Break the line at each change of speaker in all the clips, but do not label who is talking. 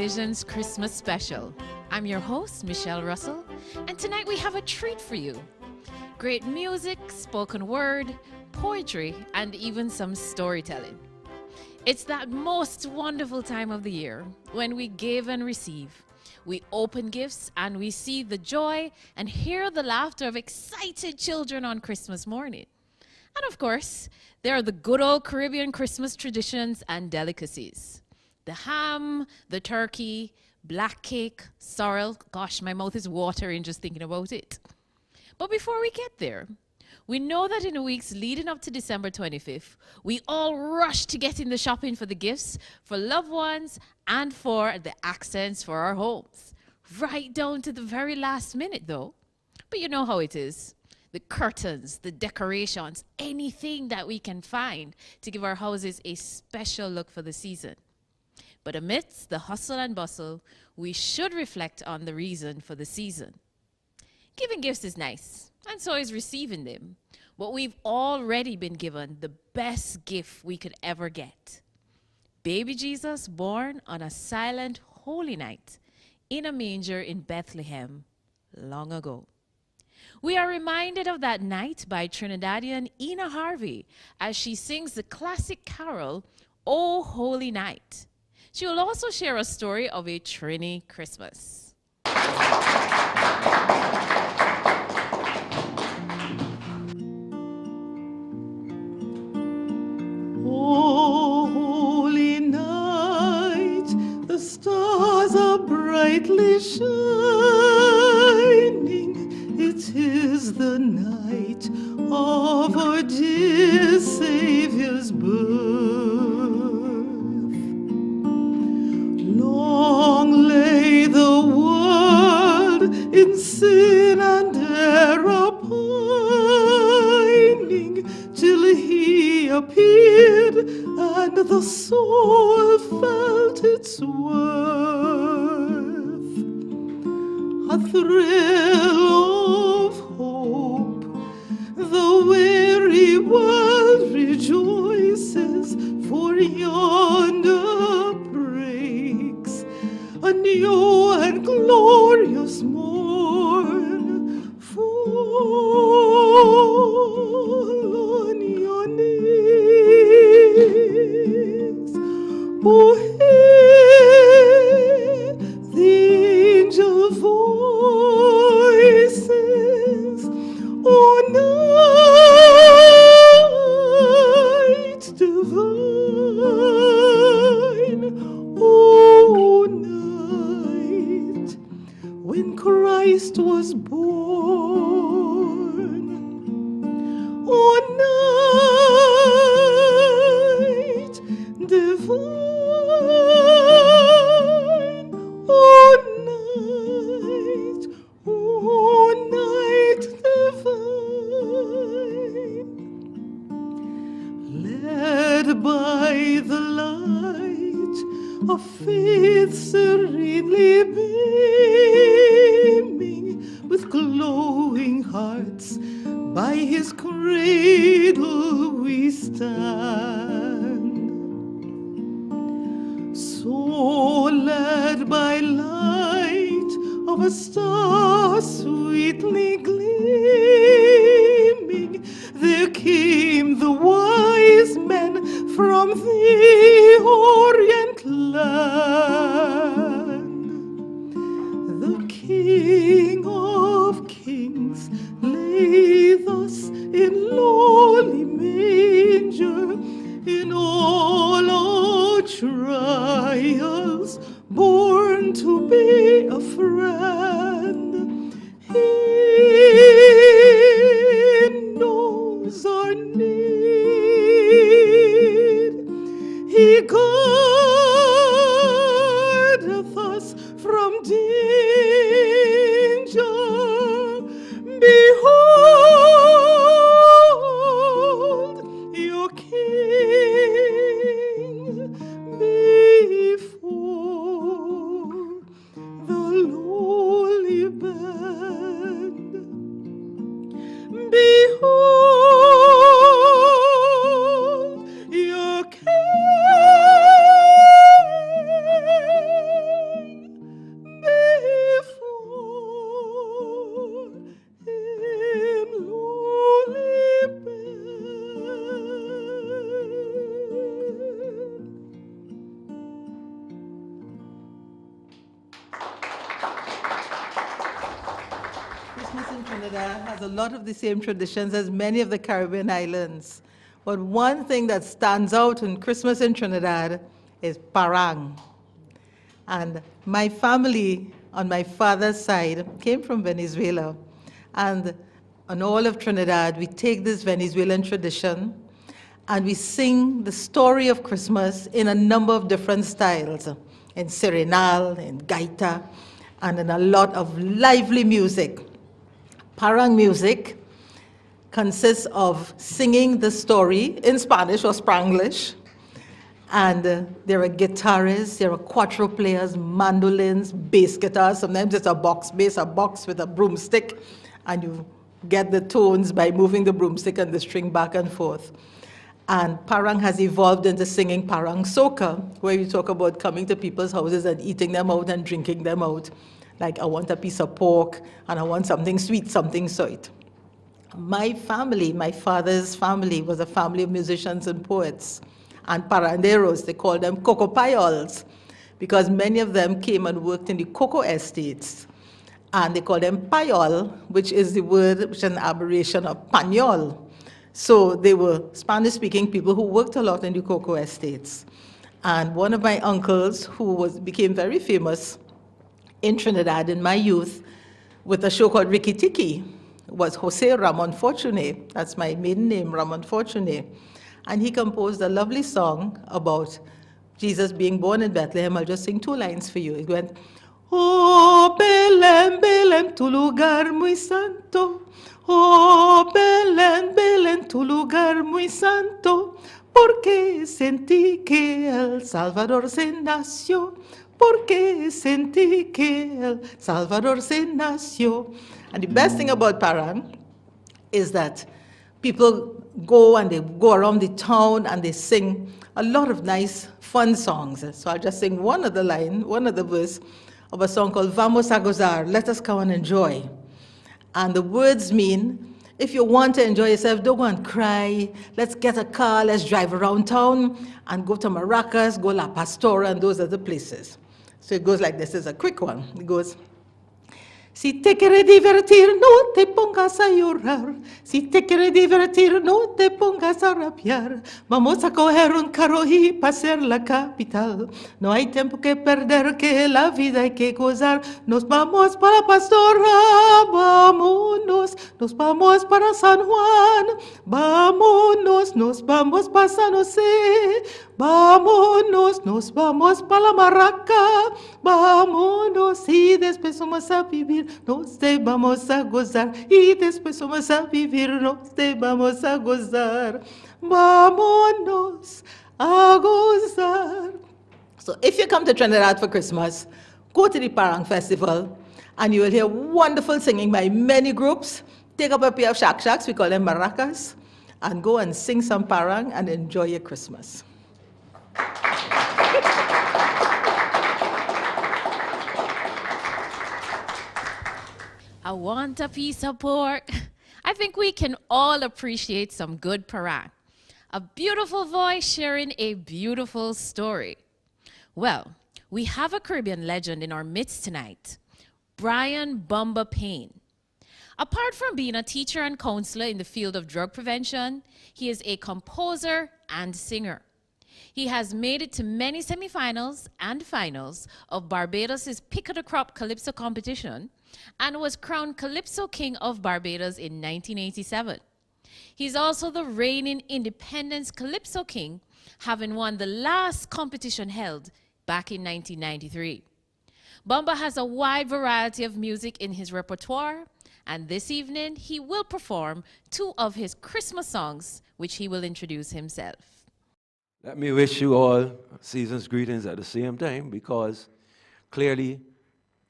CaribVision's Christmas special. I'm your host, Michelle Russell, and tonight we have a treat for you. Great music, spoken word, poetry, and even some storytelling. It's that most wonderful time of the year when we give and receive. We open gifts and we see the joy and hear the laughter of excited children on Christmas morning. And of course, there are the good old Caribbean Christmas traditions and delicacies. The ham, the turkey, black cake, sorrel. Gosh, my mouth is watering just thinking about it. But before we get there, we know that in the weeks leading up to December 25th, we all rush to get in the shopping for the gifts for loved ones and for the accents for our homes. Right down to the very last minute though. But you know how it is. The curtains, the decorations, anything that we can find to give our houses a special look for the season. But amidst the hustle and bustle, we should reflect on the reason for the season. Giving gifts is nice, and so is receiving them. But we've already been given the best gift we could ever get. Baby Jesus born on a silent, holy night in a manger in Bethlehem long ago. We are reminded of that night by Trinidadian Ina Harvey as she sings the classic carol, O Holy Night. She will also share a story of a Trini Christmas.
O holy night, the stars are brightly shining. It is the night of our dear Savior's birth. Long lay the world in sin and error pining, till he appeared and the soul felt its worth. A thrill of hope, the weary world rejoices, for yonder breaks a new and glorious morn. Fall on your knees, oh, hear the angel voices, oh, night divine, oh, night when Christ was born, oh, night divine, oh, night divine, led by the light of faith serenely beaming, with glowing hearts by his cradle we stand. So led by light of a star sweetly gleaming, there came the wise men from the Orient land. The King of Kings lay thus in lowly manger, in all our trials, born to be a friend. He knows our need. He guardeth us from danger. Behold your King before the lowly bed. Behold your King. Christmas in Trinidad has a lot of the same traditions as many of the Caribbean islands. But one thing that stands out in Christmas in Trinidad is parang. And my family on my father's side came from Venezuela. And on all of Trinidad, we take this Venezuelan tradition and we sing the story of Christmas in a number of different styles, in serenal, in gaita, and in a lot of lively music. Parang music consists of singing the story in Spanish or Spanglish, and there are guitarists, there are cuatro players, mandolins, bass guitars. Sometimes it's a box bass, a box with a broomstick, and you get the tones by moving the broomstick and the string back and forth. And parang has evolved into singing parang soca, where you talk about coming to people's houses and eating them out and drinking them out. Like, I want a piece of pork, and I want something sweet, something sweet. My family, my father's family, was a family of musicians and poets, and paranderos. They called them cocopayols, because many of them came and worked in the cocoa estates. And they call them payol, which is the word, which is an aberration of pañol. So they were Spanish-speaking people who worked a lot in the cocoa estates. And one of my uncles, who became very famous in Trinidad in my youth with a show called Rikki Tikki, was Jose Ramon Fortuné. That's my maiden name, Ramon Fortuné. And he composed a lovely song about Jesus being born in Bethlehem. I'll just sing 2 lines for you. It went, "Oh, Belém, Belém, tu lugar muy santo. Oh, Belén, Belén, tu lugar muy santo. Porque sentí que el Salvador se nació. Porque sentí que el Salvador se nació." And the best thing about parang is that people go and they go around the town and they sing a lot of nice, fun songs. So I'll just sing one of the verse of a song called Vamos a Gozar, let us come and enjoy. And the words mean, if you want to enjoy yourself, don't go and cry. Let's get a car, let's drive around town and go to Maracas, go La Pastora, and those are the places. So it goes like this. It's a quick one. It goes, si te quieres divertir, no te pongas a llorar. Si te quieres divertir, no te pongas a rabiar. Vamos a coger un carro y pasear la capital. No hay tiempo que perder, que la vida hay que gozar. Nos vamos para Pastora, vámonos. Nos vamos para San Juan, vámonos. Nos vamos para San José, vámonos. Nos vamos para la Marraca, vámonos. Y después vamos a vivir. Nos te vamos a gozar y después vamos a vivir, nos te vamos a gozar, vámonos a gozar. So if you come to Trinidad for Christmas, go to the Parang Festival and you will hear wonderful singing by many groups. Take up a pair of shaks, we call them maracas, and go and sing some parang and enjoy your Christmas.
I want a piece of pork. I think we can all appreciate some good parang. A beautiful voice sharing a beautiful story. Well, we have a Caribbean legend in our midst tonight, Brian Bamba Payne. Apart from being a teacher and counselor in the field of drug prevention, he is a composer and singer. He has made it to many semifinals and finals of Barbados' Pick of the Crop Calypso competition and was crowned Calypso King of Barbados in 1987. He's also the reigning Independence Calypso King, having won the last competition held back in 1993. Bamba has a wide variety of music in his repertoire, and this evening he will perform 2 of his Christmas songs, which he will introduce himself.
Let me wish you all season's greetings at the same time, because clearly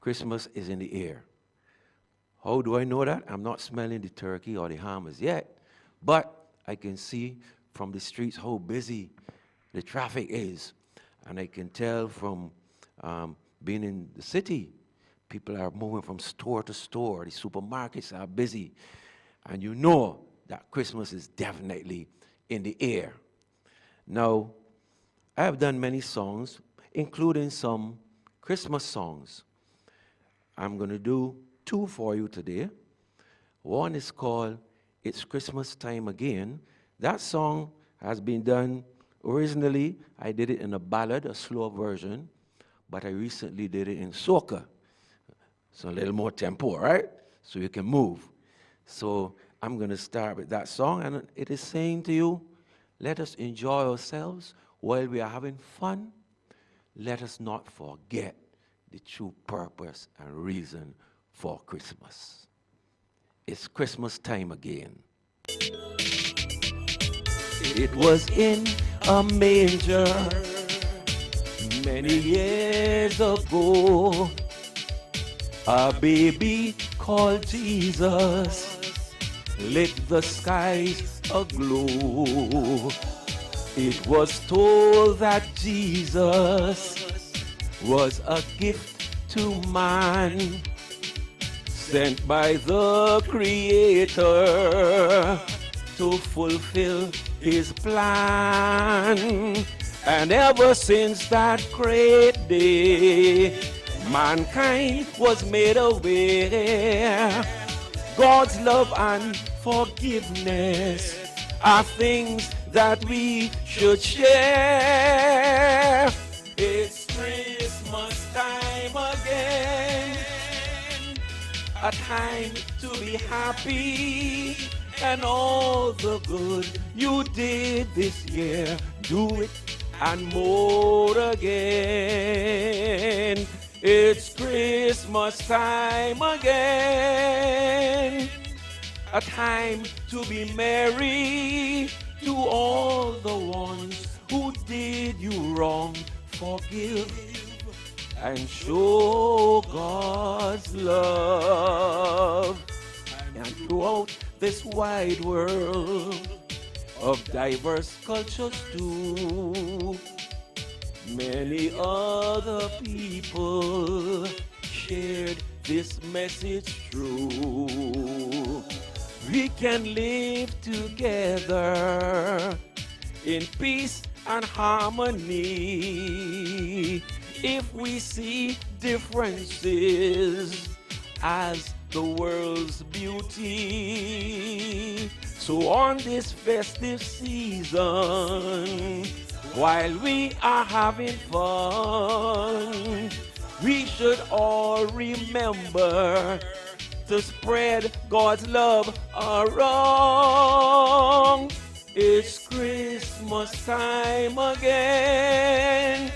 Christmas is in the air. How do I know that? I'm not smelling the turkey or the ham as yet, but I can see from the streets how busy the traffic is. And I can tell from being in the city, people are moving from store to store. The supermarkets are busy. And you know that Christmas is definitely in the air. Now, I have done many songs, including some Christmas songs. I'm going to do 2 for you today. One is called It's Christmas Time Again. That song has been done originally. I did it in a ballad, a slow version, but I recently did it in soca. So a little more tempo, right? So you can move. So I'm going to start with that song, and it is saying to you, let us enjoy ourselves while we are having fun. Let us not forget the true purpose and reason for Christmas. It's Christmas time again. It was in a manger many years ago. A baby called Jesus lit the skies aglow. It was told that Jesus was a gift to man, sent by the Creator to fulfill his plan. And ever since that great day, mankind was made aware. God's love and forgiveness are things that we should share. It's Christmas time again, a time to be happy, and all the good you did this year, do it and more again. It's Christmas time again, a time to be merry, to all the ones who did you wrong. Forgive and show God's love. And throughout this wide world of diverse cultures too, many other people shared this message true. We can live together in peace and harmony if we see differences as the world's beauty. So on this festive season, while we are having fun, we should all remember to spread God's love around. It's Christmas time again,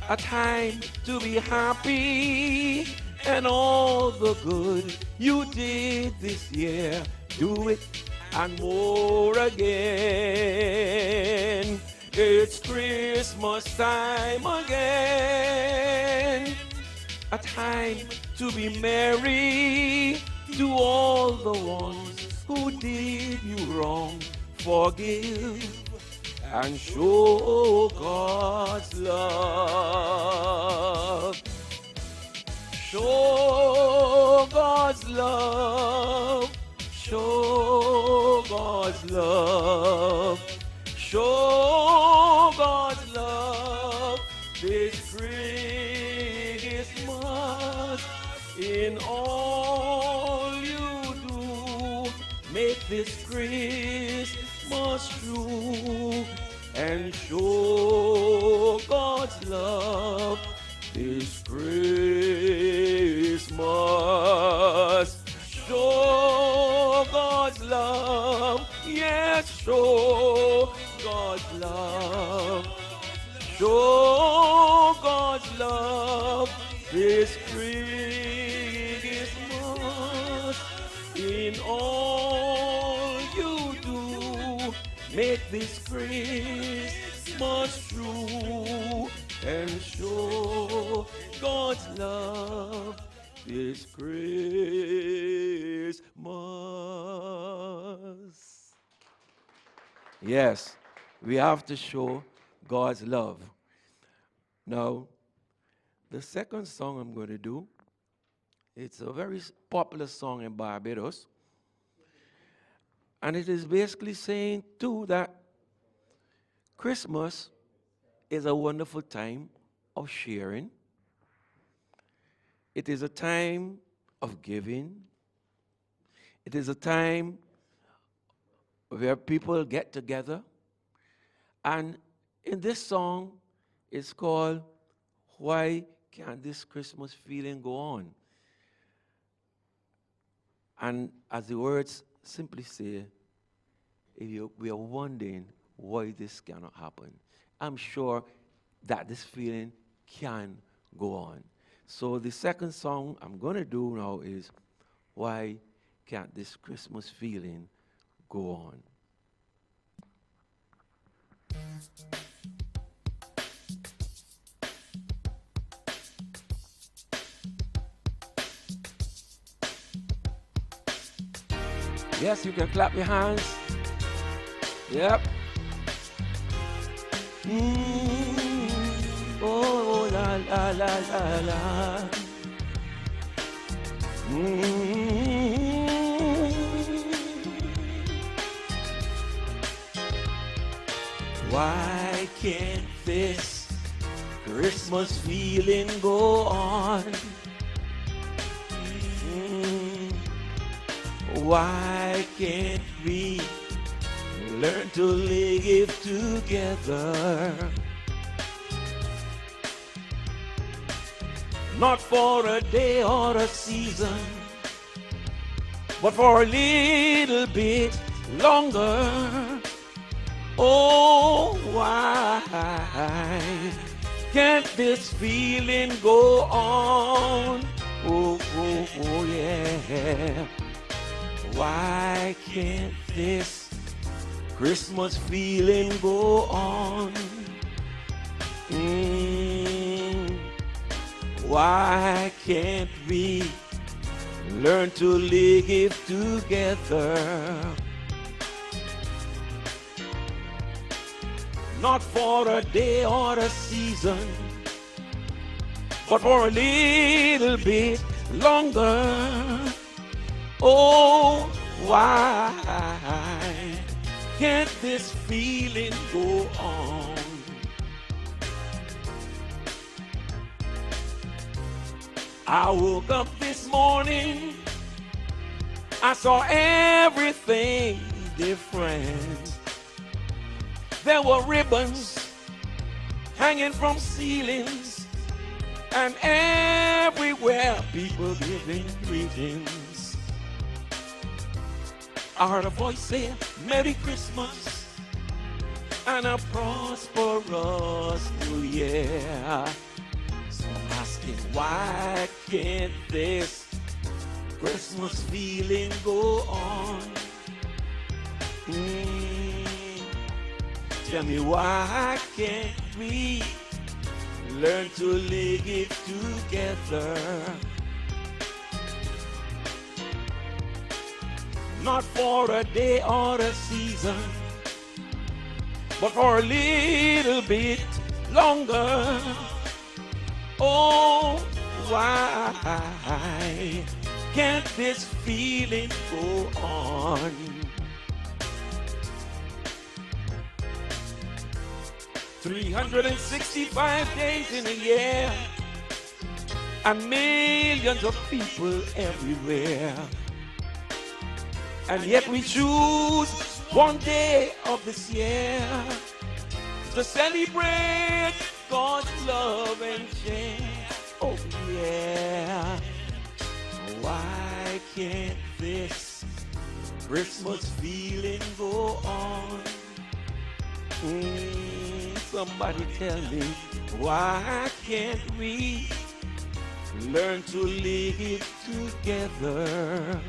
a time to be happy, and all the good you did this year, do it and more again. It's Christmas time again, a time to be merry, to all the ones who did you wrong. Forgive and show God's love. Show God's love. Show God's love. Show God's love this Christmas. In all you do, make this Christmas true, and show God's love this Christmas. Show God's love, yes, show God's love. Show God's love this Christmas. In all you do, make this Christmas true, and show God's love this Christmas. Yes, we have to show God's love. Now, the second song I'm going to do, it's a very popular song in Barbados. And it is basically saying, too, that Christmas is a wonderful time of sharing. It is a time of giving. It is a time where people get together. And in this song, it's called, Why Can't This Christmas Feeling Go On? And as the words simply say, we are wondering why this cannot happen. I'm sure that this feeling can go on. So the second song I'm going to do now is, Why Can't This Christmas Feeling Go On? Yes, you can clap your hands. Yep. Oh, la, la, la, la, la. Why can't this Christmas feeling go on? Why can't we learn to live together? Not for a day or a season, but for a little bit longer. Oh, why can't this feeling go on? Oh, oh, oh, yeah. Why can't this Christmas feeling go on? Why can't we learn to live together? Not for a day or a season, but for a little bit longer. Oh, why can't this feeling go on? I woke up this morning, I saw everything different. There were ribbons hanging from ceilings, and everywhere people giving greetings. I heard a voice say, Merry Christmas and a prosperous New Year. So I'm asking, why can't this Christmas feeling go on? Tell me, why can't we learn to live together? Not for a day or a season, but for a little bit longer. Oh, why can't this feeling go on? 365 days in a year, and millions of people everywhere. And yet we choose one day of this year to celebrate God's love and change. Oh yeah. Why can't this Christmas feeling go on? Somebody tell me, why can't we learn to live together?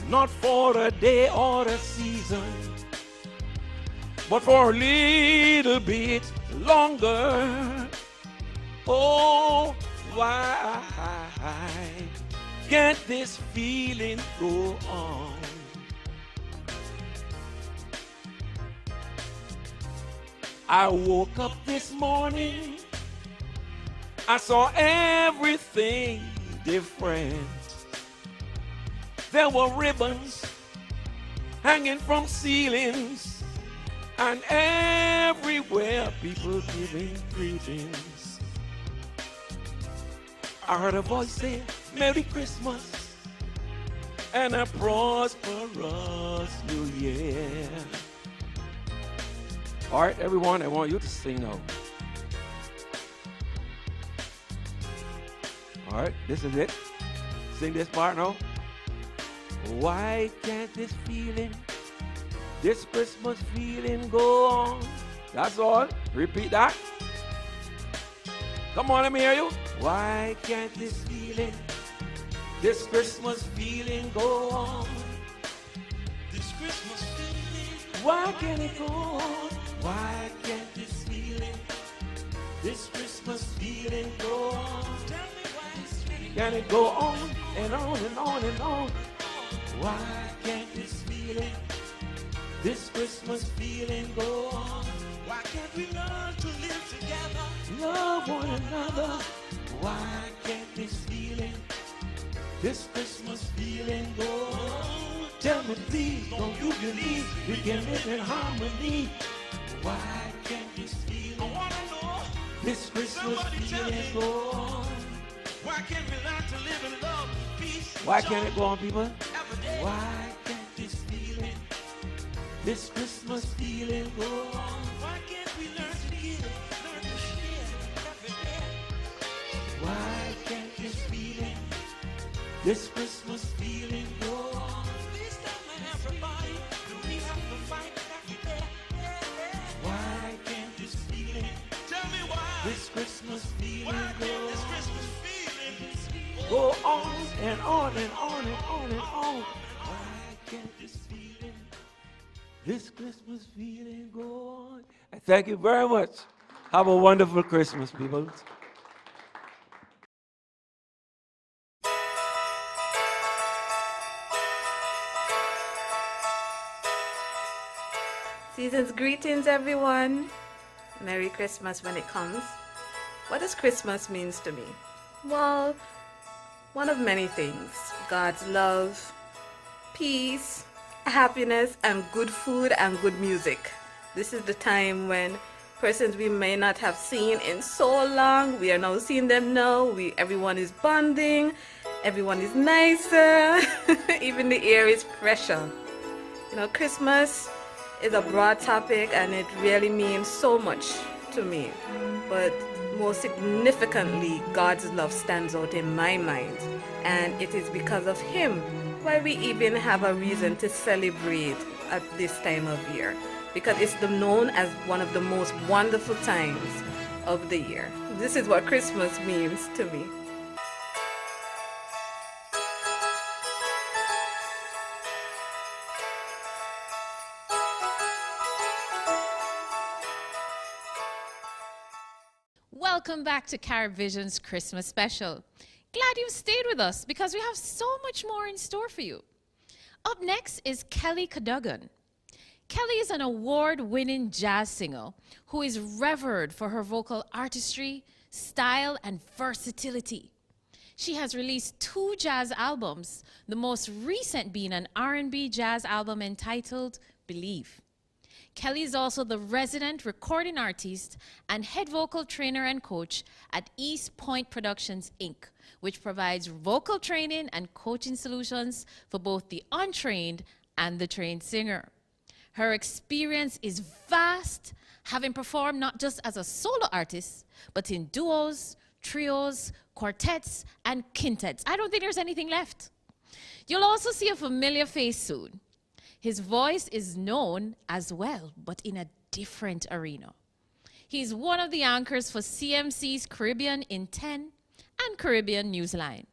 Not for a day or a season, but for a little bit longer. Oh, why can't this feeling go on? I woke up this morning, I saw everything different. There were ribbons hanging from ceilings, and everywhere people giving greetings. I heard a voice say, Merry Christmas and a prosperous New Year. All right, everyone, I want you to sing now. All right, this is it. Sing this part now. Why can't this feeling, this Christmas feeling go on? That's all. Repeat that. Come on, let me hear you. Why can't this feeling, this Christmas feeling go on? This Christmas feeling, why can't it go on? Why can't this feeling, this Christmas feeling go on? Tell me why it's can it go on and on and on and on? Why can't this feeling, this Christmas feeling go on? Why can't we learn to live together, love one another? Why can't this feeling, this Christmas feeling go on? Tell me please, don't you believe we can live in harmony? Why can't this feeling, I wanna know, this Christmas feeling go on? Why can't we learn to live in love, peace? Why can't it go on, people? Why can't this feeling, this Christmas feeling go on? Why can't we learn to give, learn to share every day? Why can't this feeling, this Christmas feeling go on? Please tell me everybody, do we have to fight every day? Why can't this feeling, tell me why, this Christmas feeling why go can't this Christmas feeling go on and on and on and on and on? Why can't this feeling, this Christmas feeling go on? And thank you very much. Have a wonderful Christmas, people.
Season's greetings, everyone. Merry Christmas when it comes. What does Christmas means to me? Well, one of many things. God's love, peace, happiness, and good food and good music. This is the time when persons we may not have seen in so long, we are now seeing them now. Everyone is bonding, everyone is nicer, even the air is fresher. You know, Christmas is a broad topic and it really means so much to me. But most significantly, God's love stands out in my mind, and it is because of Him why we even have a reason to celebrate at this time of year, because it's known as one of the most wonderful times of the year. This is what Christmas means to me.
Welcome back to CaribVision's Christmas special. Glad you've stayed with us because we have so much more in store for you. Up next is Kelly Cadogan. Kelly is an award-winning jazz singer who is revered for her vocal artistry, style, and versatility. She has released 2 jazz albums, the most recent being an R&B jazz album entitled Believe. Kelly is also the resident recording artist and head vocal trainer and coach at East Point Productions, Inc., which provides vocal training and coaching solutions for both the untrained and the trained singer. Her experience is vast, having performed not just as a solo artist, but in duos, trios, quartets, and quintets. I don't think there's anything left. You'll also see a familiar face soon. His voice is known as well, but in a different arena. He's one of the anchors for CMC's Caribbean in 10 and Caribbean Newsline.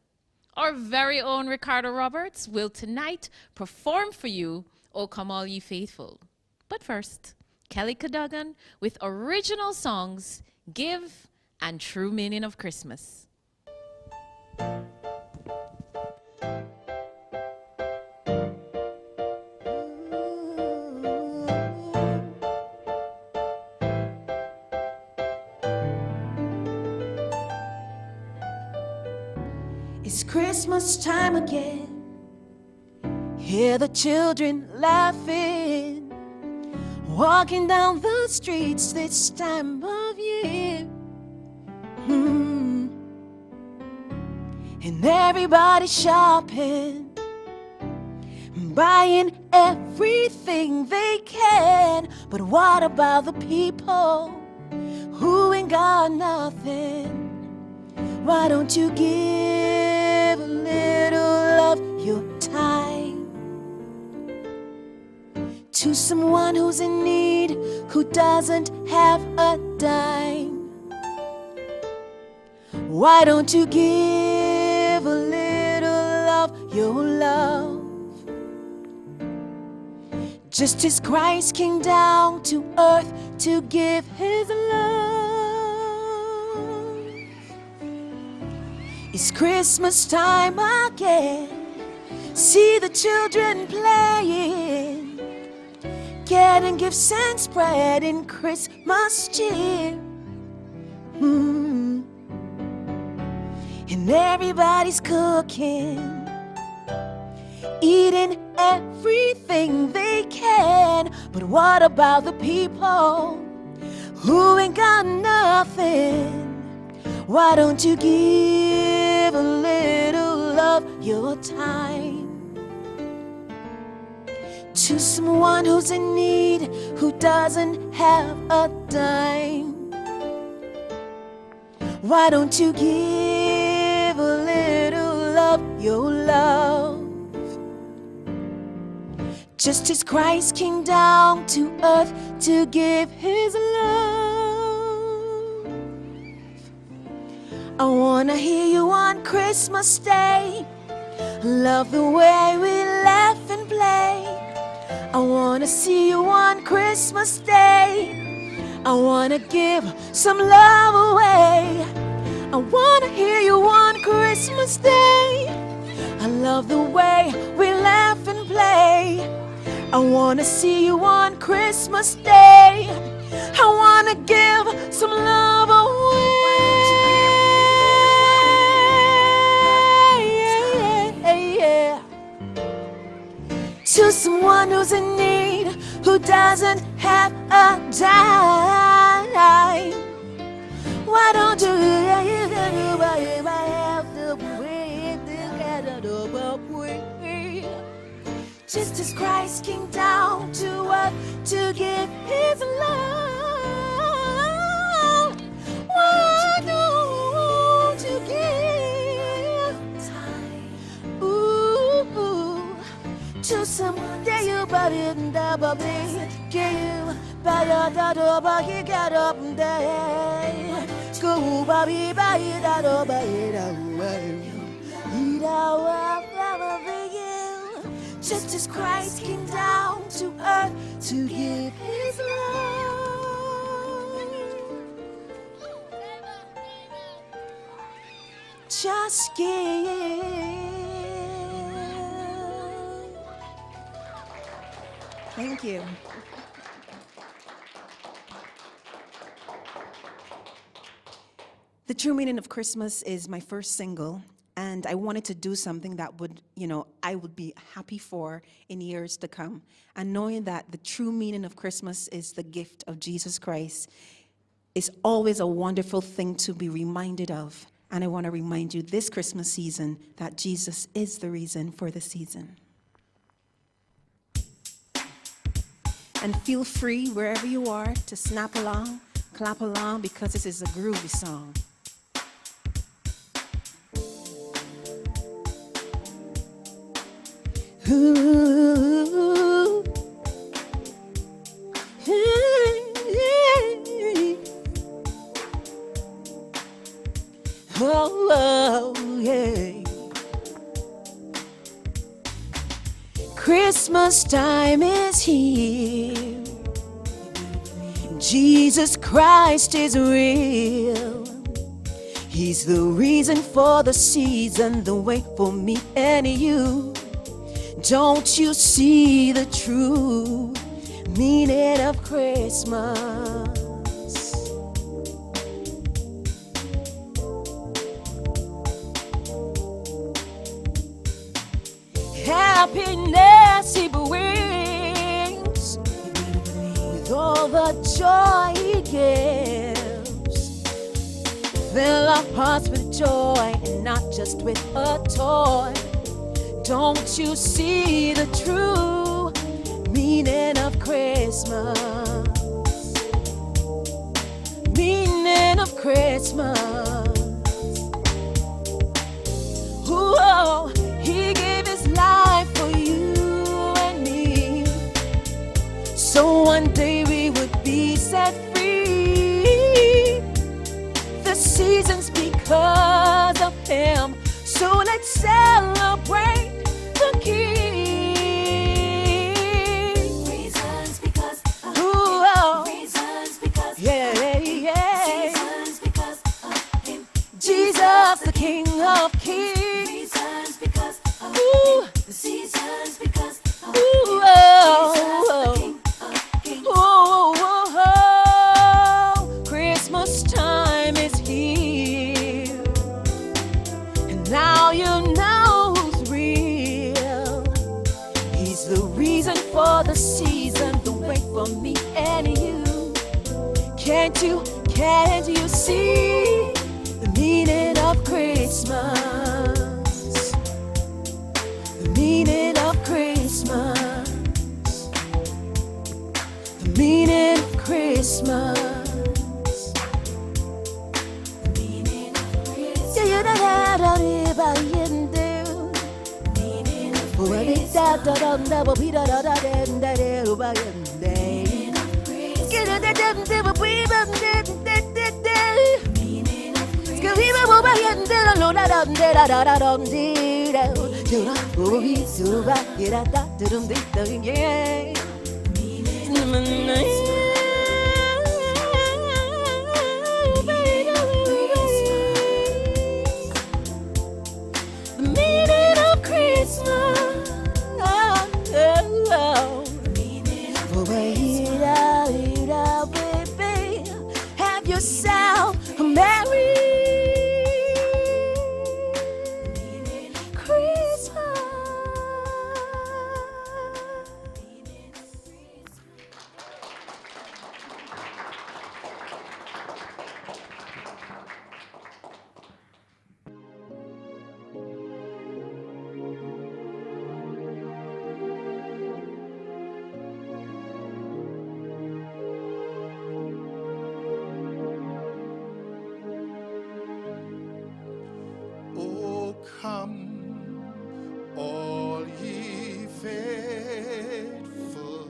Our very own Ricardo Roberts will tonight perform for you, O Come All Ye Faithful. But first, Kelly Cadogan with original songs, Give, and True Meaning of Christmas.
It's Christmas time again. Hear the children laughing, walking down the streets this time of year. and everybody shopping, buying everything they can. But what about the people who ain't got nothing? Why don't you give a little of your time to someone who's in need, who doesn't have a dime? Why don't you give a little of your love? Just as Christ came down to earth to give his love. It's Christmas time again. See the children playing, getting gifts and spreading Christmas cheer. And everybody's cooking, eating everything they can. But what about the people who ain't got nothing? Why don't you give a little of your time to someone who's in need, who doesn't have a dime? Why don't you give a little of your love? Just as Christ came down to earth to give his love. I wanna hear you on Christmas Day. Love the way we laugh and play. I wanna see you on Christmas Day. I wanna give some love away. I wanna hear you on Christmas Day. I love the way we laugh and play. I wanna see you on Christmas Day. I wanna give some love away. To someone who's in need, who doesn't have a dime. Why don't you just as Christ came down to earth to give his love? Why don't you give time? To someone that you body and double give by your daughter, you got up and day. Go, baby, by that over you. Just as Christ came down to earth to give his love. Just give. Thank you. The True Meaning of Christmas is my first single, and I wanted to do something that would, I would be happy for in years to come. And knowing that the true meaning of Christmas is the gift of Jesus Christ is always a wonderful thing to be reminded of. And I want to remind you this Christmas season that Jesus is the reason for the season. And feel free, wherever you are, to snap along, clap along, because this is a groovy song. Ooh. Oh, yeah. Christmas time is here. Jesus Christ is real. He's the reason for the season, the way for me and you. Don't you see the true meaning of Christmas? Happiness he brings, with all the joy he gives. Fill our hearts with joy and not just with a toy. Don't you see the true meaning of Christmas? Meaning of Christmas. Ooh, he gave his life for you and me, so one day we would be set free. The season's because of him, so let's celebrate the King.
Reasons because of
Ooh,
him. Reasons because
yeah,
of him.
yeah.
Reasons because of him.
Jesus, the King of Kings.
Reasons because of
Ooh.
him. The seasons because of
Ooh,
him.
oh,
Jesus,
oh.
the King of Kings.
Oh, oh, oh, Christmas time is here, and now you know who's real. He's the reason for the season, the wait for me and you. Can't you see the meaning of Christmas? The meaning of Christmas. The meaning of Christmas.
The meaning of Christmas.
Yeah, you don't have to live by it.
Meaning of
When it's
Christmas.
da da da da da da da da da da by it.
Meaning of Christmas.
Get it da da da da da da da da.
Meaning of Christmas.
Get it da da da da da da da da da da. The meaning of Christmas. Baby, have yourself a merry Christmas.
O come, all ye faithful,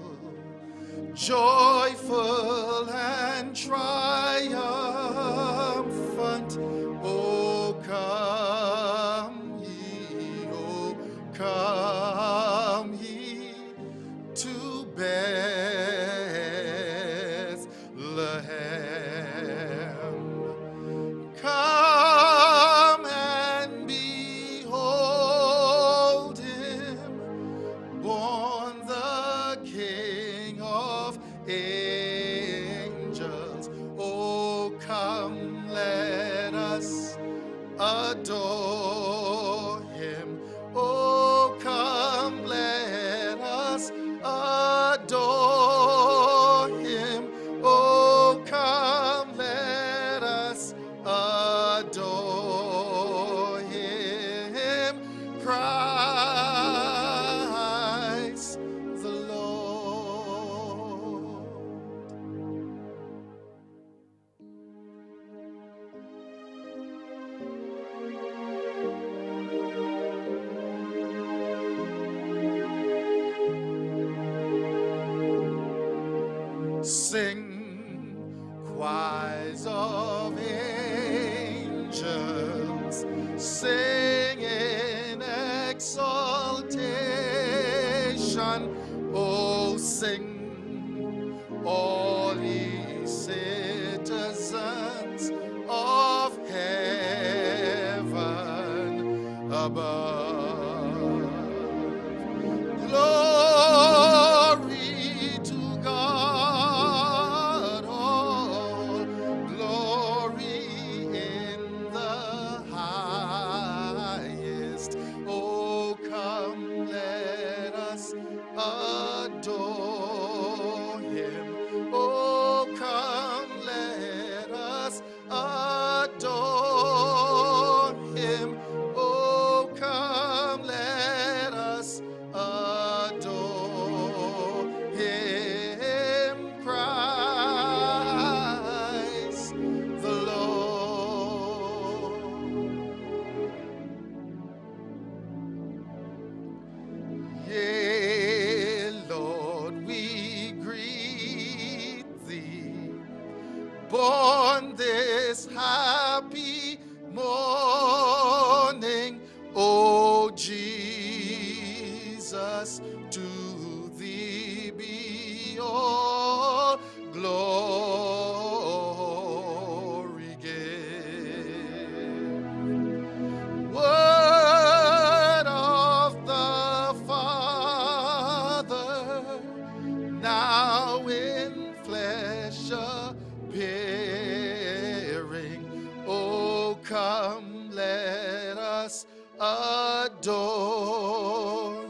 joyful and triumphant. O come ye to Bethlehem. Come and behold him, born the King of angels. Oh, come, let us adore him. Oh, come, let us adore him. Oh, come, let us adore him. Christ the Lord. Sing, choirs of angels, sing in exaltation. Oh, sing, all ye citizens of heaven above. Glory to God, all glory in the highest. Oh, come, let us adore us. To thee be all glory given. Word of the Father, now in flesh appearing. Oh, come, let us adore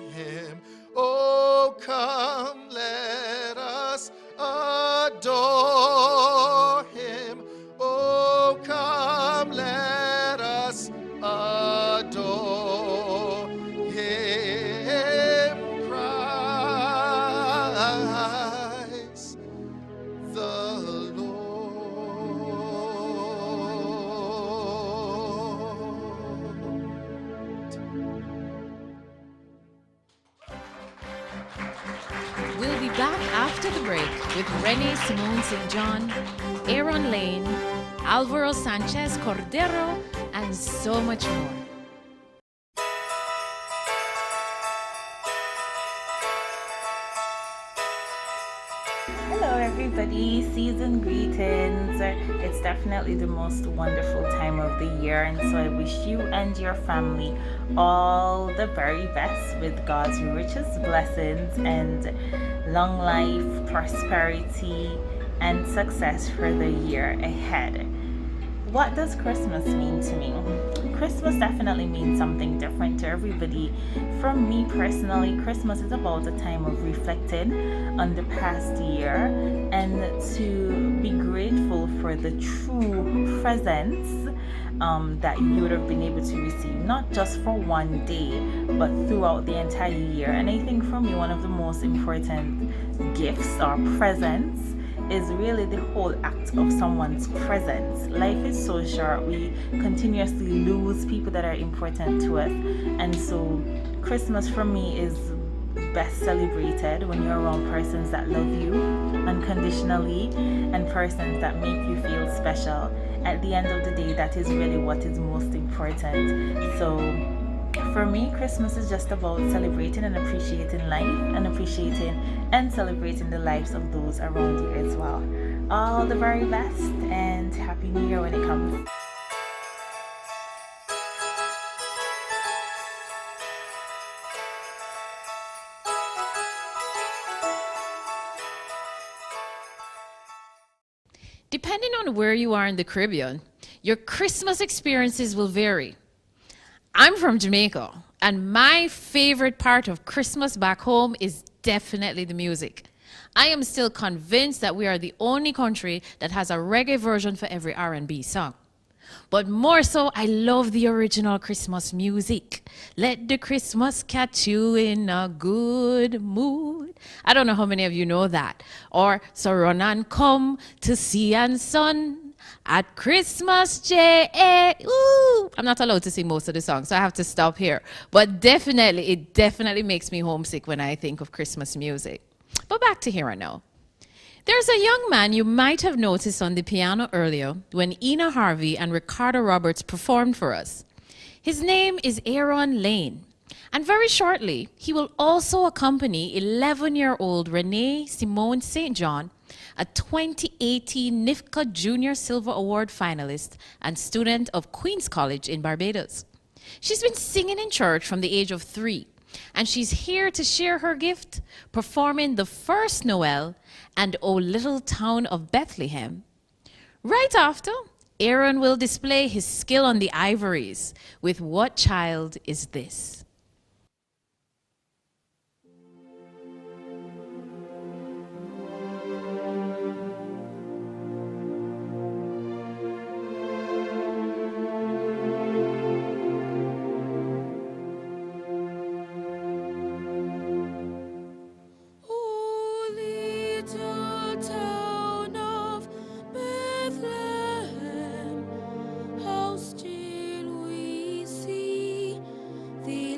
him. Oh, come, let us adore him. Oh, come, let us adore him, Christ the Lord.
We'll be back after the break with Renee Simone St. John, Aaron Lane, Alvaro Sanchez Cordero, and so much more.
Hello, everybody. Season greetings. It's definitely the most wonderful time of the year, and so I wish you and your family all the very best with God's richest blessings and long life, prosperity, and success for the year ahead. What does Christmas mean to me? Christmas definitely means something different to everybody. For me personally, Christmas is about a time of reflecting on the past year and to be grateful for the true presents that you would have been able to receive, not just for one day, but throughout the entire year. And I think for me, one of the most important gifts or presents is really the whole act of someone's presence. Life is so short. We continuously lose people that are important to us. And so Christmas for me is best celebrated when you're around persons that love you unconditionally and persons that make you feel special. At the end of the day, that is really what is most important. So for me, Christmas is just about celebrating and appreciating life and appreciating and celebrating the lives of those around you as well. All the very best and Happy New Year when it comes.
Depending on where you are in the Caribbean, your Christmas experiences will vary. I'm from Jamaica, and my favorite part of Christmas back home is definitely the music. I am still convinced that we are the only country that has a reggae version for every R&B song. But more so, I love the original Christmas music. Let the Christmas catch you in a good mood. I don't know how many of you know that. Or, so run and come to sea and sun. At Christmas Day, ooh, I'm not allowed to sing most of the songs, so I have to stop here. But it definitely makes me homesick when I think of Christmas music. But back to here and now. There's a young man you might have noticed on the piano earlier when Ina Harvey and Ricardo Roberts performed for us. His name is Aaron Lane. And very shortly, he will also accompany 11-year-old Renee Simone St. John, a 2018 NIFCA Junior Silver Award finalist and student of Queen's College in Barbados. She's been singing in church from the age of 3, and she's here to share her gift, performing the First Noel and O Little Town of Bethlehem. Right after, Aaron will display his skill on the ivories with What Child Is This?
How still we see the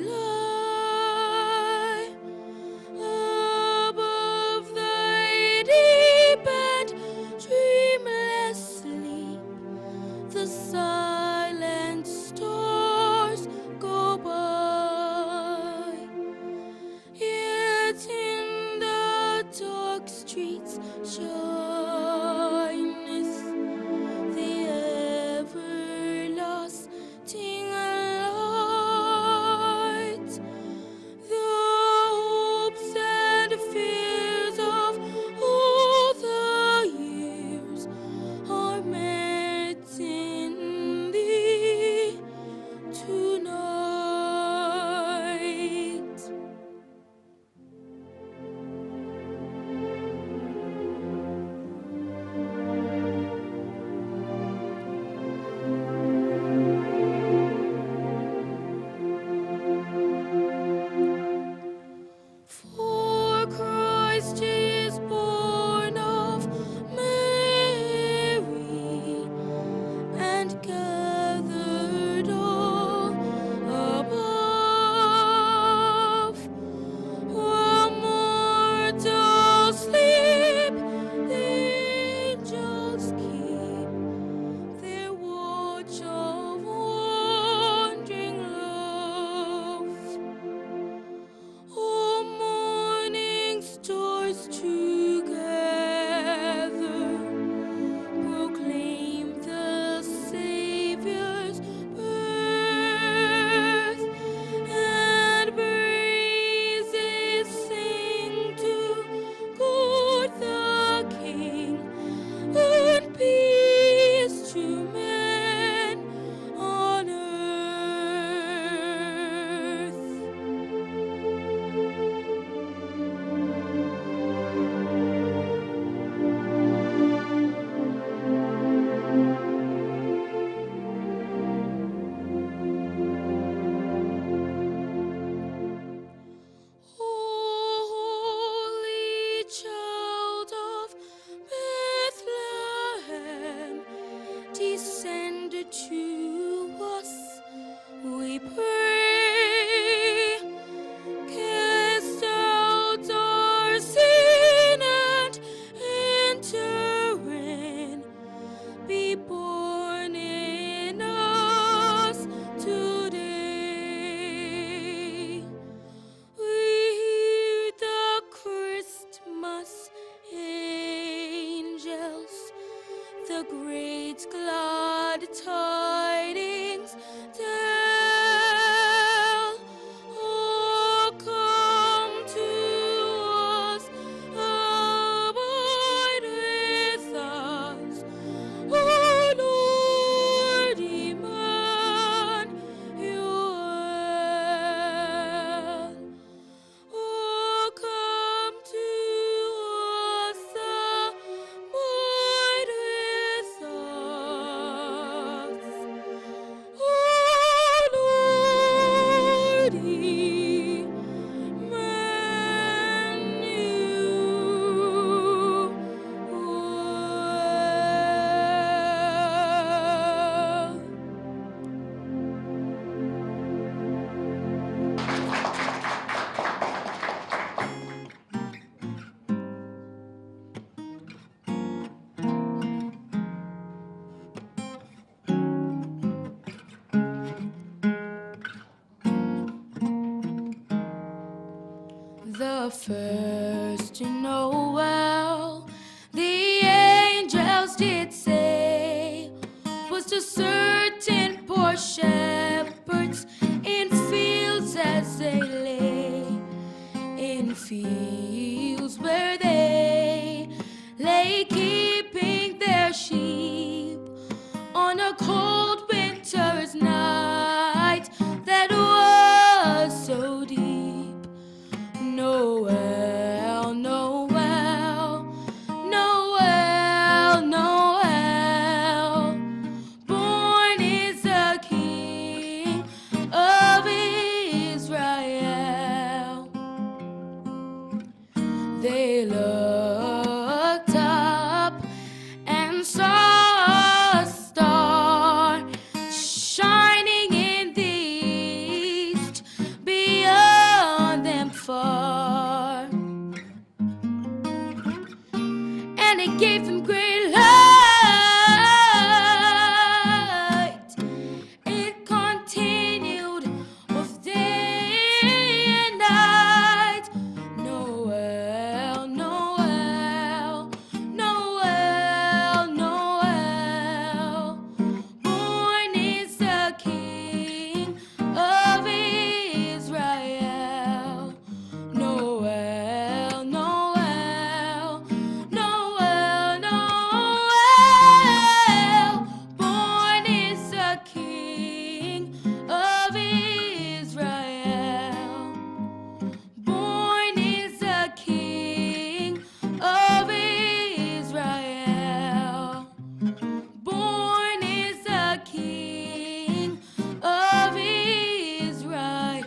The first Noel, the angels did say, was to certain poor shepherds in fields as they lay, in fields where they lay keeping their sheep on a cold winter's night that was so deep. Noel, Noel, Noel, Noel, born is the King of Israel. They looked up and saw a star shining in the east, beyond them far, and it gave them great light. It continued both day and night. Noel, Noel, Noel, Noel, born is the King of Israel. Noel, Noel, Noel, Noel, born is the King of Israel. Born is the King of Israel. Born is the King of Israel.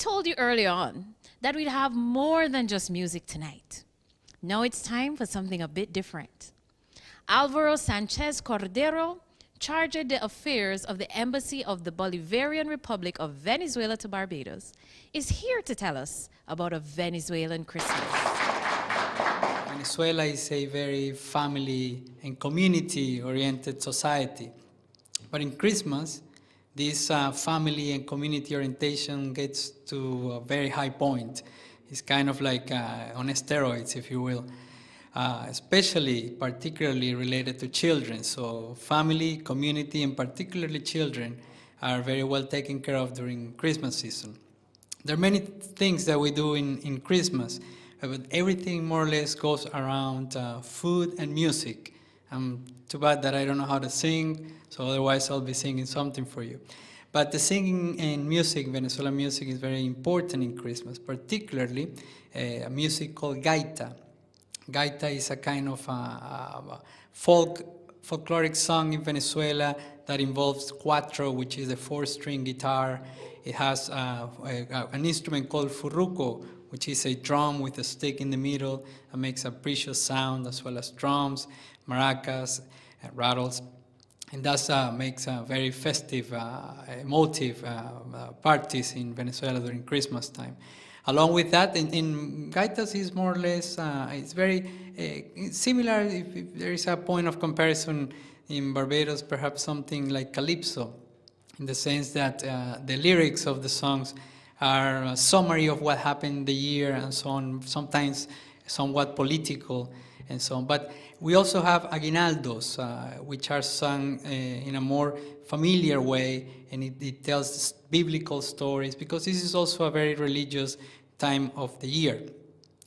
told you early on that we'd have more than just music tonight. Now it's time for something a bit different. Alvaro Sanchez Cordero, chargé d'affaires of the Embassy of the Bolivarian Republic of Venezuela to Barbados, is here to tell us about a Venezuelan Christmas.
Venezuela is a very family and community-oriented society. But in Christmas, this family and community orientation gets to a very high point. It's kind of like on steroids, if you will, particularly related to children. So family, community, and particularly children are very well taken care of during Christmas season. There are many things that we do in Christmas, but everything more or less goes around food and music. Too bad that I don't know how to sing, so otherwise I'll be singing something for you. But the singing and music, Venezuelan music, is very important in Christmas, particularly a music called Gaita. Gaita is a kind of folkloric song in Venezuela that involves cuatro, which is a 4-string guitar. It has an instrument called furruco, which is a drum with a stick in the middle that makes a precious sound, as well as drums, maracas, and rattles. And that makes very festive, emotive parties in Venezuela during Christmas time. Along with that, in Gaitas is more or less, it's very similar, if there is a point of comparison in Barbados, perhaps something like Calypso, in the sense that the lyrics of the songs are a summary of what happened in the year and so on, sometimes somewhat political and so on. But we also have aguinaldos, which are sung in a more familiar way, and it tells biblical stories, because this is also a very religious time of the year.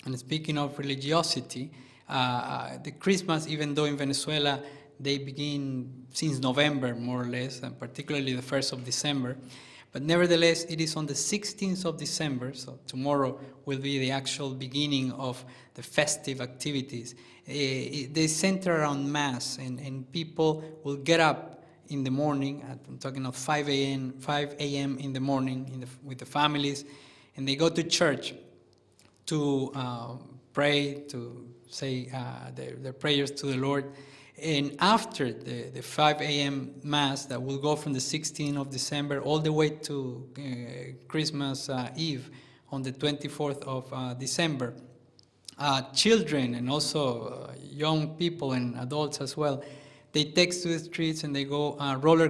And speaking of religiosity, the Christmas, even though in Venezuela they begin since November, more or less, and particularly the 1st of December, but nevertheless, it is on the 16th of December, so tomorrow will be the actual beginning of the festive activities. They center around Mass, and people will get up in the morning, I'm talking of 5 a.m. in the morning with the families, and they go to church to pray, to say their prayers to the Lord. And after the 5 a.m. Mass that will go from the 16th of December all the way to Christmas Eve on the 24th of December, children and also young people and adults as well, they take to the streets and they go roller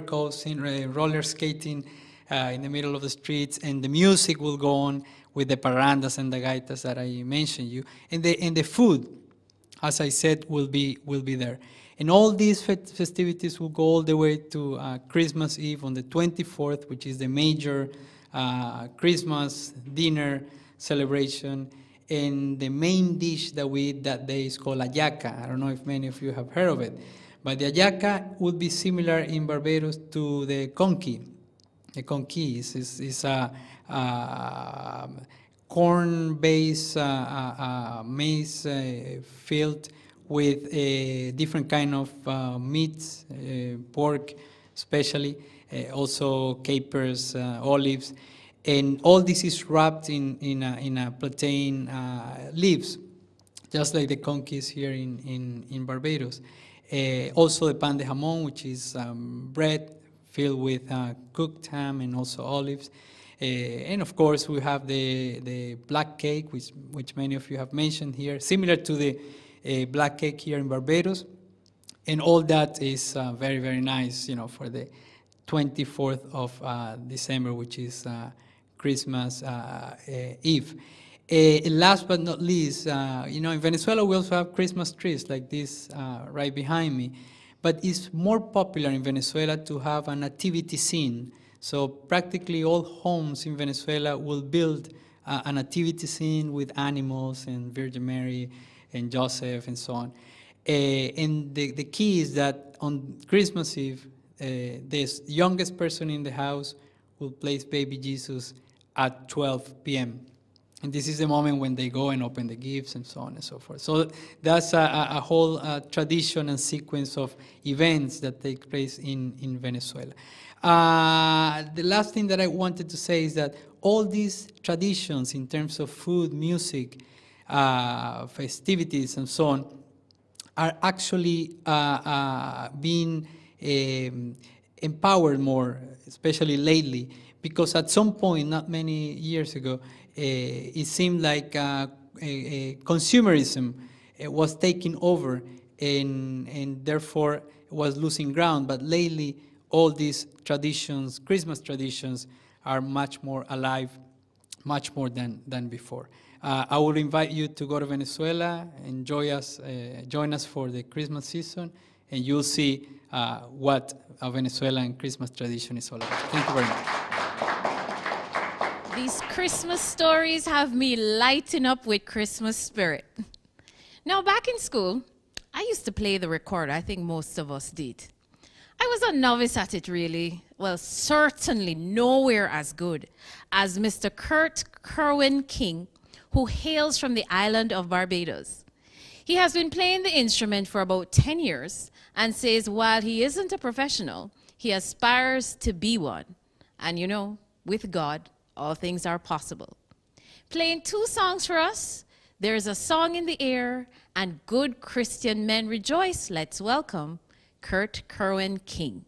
skating in the middle of the streets, and the music will go on with the parrandas and the gaitas that I mentioned you, and the food, as I said, will be there. And all these festivities will go all the way to Christmas Eve on the 24th, which is the major Christmas dinner celebration. And the main dish that we eat that day is called hallaca. I don't know if many of you have heard of it. But the hallaca would be similar in Barbados to the conqui. The conqui is a corn-based maize filled with a different kind of meats, pork especially, also capers, olives, and all this is wrapped in a plantain leaves, just like the conquis here in Barbados. Also the pan de jamón, which is bread filled with cooked ham and also olives. And of course we have the black cake, which many of you have mentioned here, similar to the black cake here in Barbados, and all that is very, very nice, for the 24th of December, which is Christmas Eve. Last but not least, in Venezuela we also have Christmas trees like this right behind me, but it's more popular in Venezuela to have a nativity scene. So practically all homes in Venezuela will build a nativity scene with animals and Virgin Mary and Joseph and so on. And the key is that on Christmas Eve, the youngest person in the house will place baby Jesus at 12 p.m. And this is the moment when they go and open the gifts and so on and so forth. So that's a whole tradition and sequence of events that take place in Venezuela. The last thing that I wanted to say is that all these traditions in terms of food, music, festivities, and so on, are actually being empowered more, especially lately, because at some point, not many years ago, it seemed like consumerism was taking over and therefore was losing ground. But lately, all these traditions, Christmas traditions, are much more alive, much more than before. I would invite you to go to Venezuela, join us for the Christmas season, and you'll see what a Venezuelan Christmas tradition is all about. Thank you very much.
These Christmas stories have me lighting up with Christmas spirit. Now, back in school, I used to play the recorder. I think most of us did. I was a novice at it, really. Well, certainly nowhere as good as Mr. Kurt Kerwin King, who hails from the island of Barbados. He has been playing the instrument for about 10 years and says while he isn't a professional, he aspires to be one. And you know, with God, all things are possible. Playing 2 songs for us, There's a Song in the Air and Good Christian Men Rejoice. Let's welcome Kurt Kerwin King.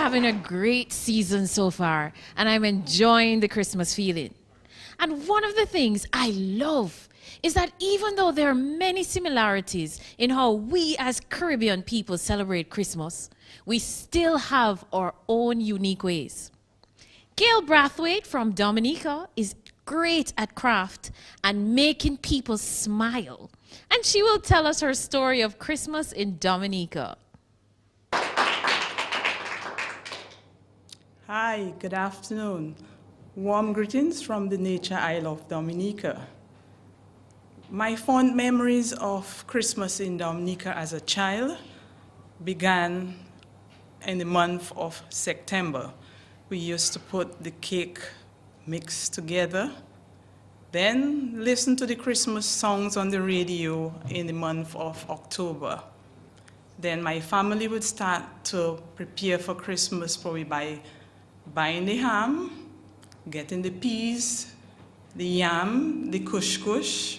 having a great season so far, and I'm enjoying the Christmas feeling. And one of the things I love is that even though there are many similarities in how we as Caribbean people celebrate Christmas, we still have our own unique ways. Gail Brathwaite from Dominica is great at craft and making people smile. And she will tell us her story of Christmas in Dominica.
Hi, good afternoon. Warm greetings from the nature isle of Dominica. My fond memories of Christmas in Dominica as a child began in the month of September. We used to put the cake mix together, then listen to the Christmas songs on the radio in the month of October. Then my family would start to prepare for Christmas probably by buying the ham, getting the peas, the yam, the kush,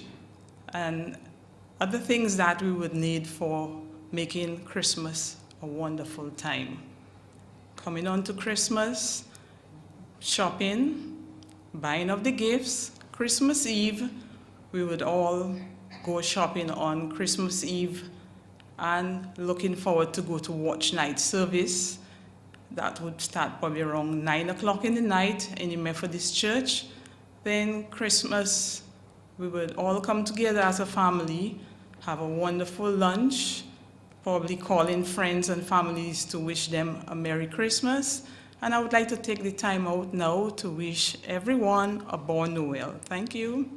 and other things that we would need for making Christmas a wonderful time. Coming on to Christmas, shopping, buying of the gifts. Christmas Eve, we would all go shopping on Christmas Eve and looking forward to go to watch night service. That would start probably around 9 o'clock in the night in the Methodist Church. Then Christmas, we would all come together as a family, have a wonderful lunch, probably call in friends and families to wish them a Merry Christmas. And I would like to take the time out now to wish everyone a Bon Noel. Thank you.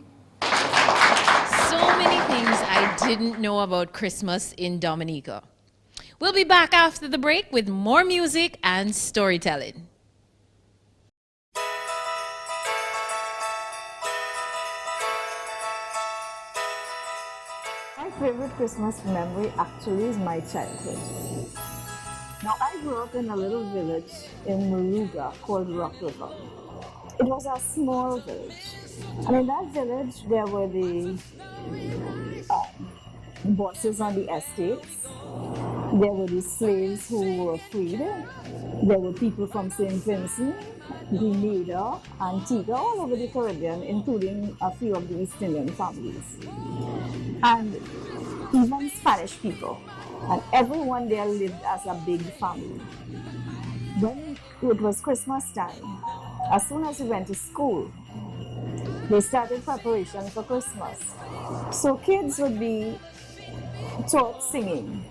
So many things I didn't know about Christmas in Dominica. We'll be back after the break with more music and storytelling.
My favorite Christmas memory actually is my childhood. Now, I grew up in a little village in Moruga called Rock River. It was a small village. And in that village, there were the bosses on the estates. There were the slaves who were freed. There were people from St. Vincent, Grenada, Antigua, all over the Caribbean, including a few of the East Indian families. And even Spanish people. And everyone there lived as a big family. When it was Christmas time, as soon as we went to school, they started preparation for Christmas. So kids would be taught singing.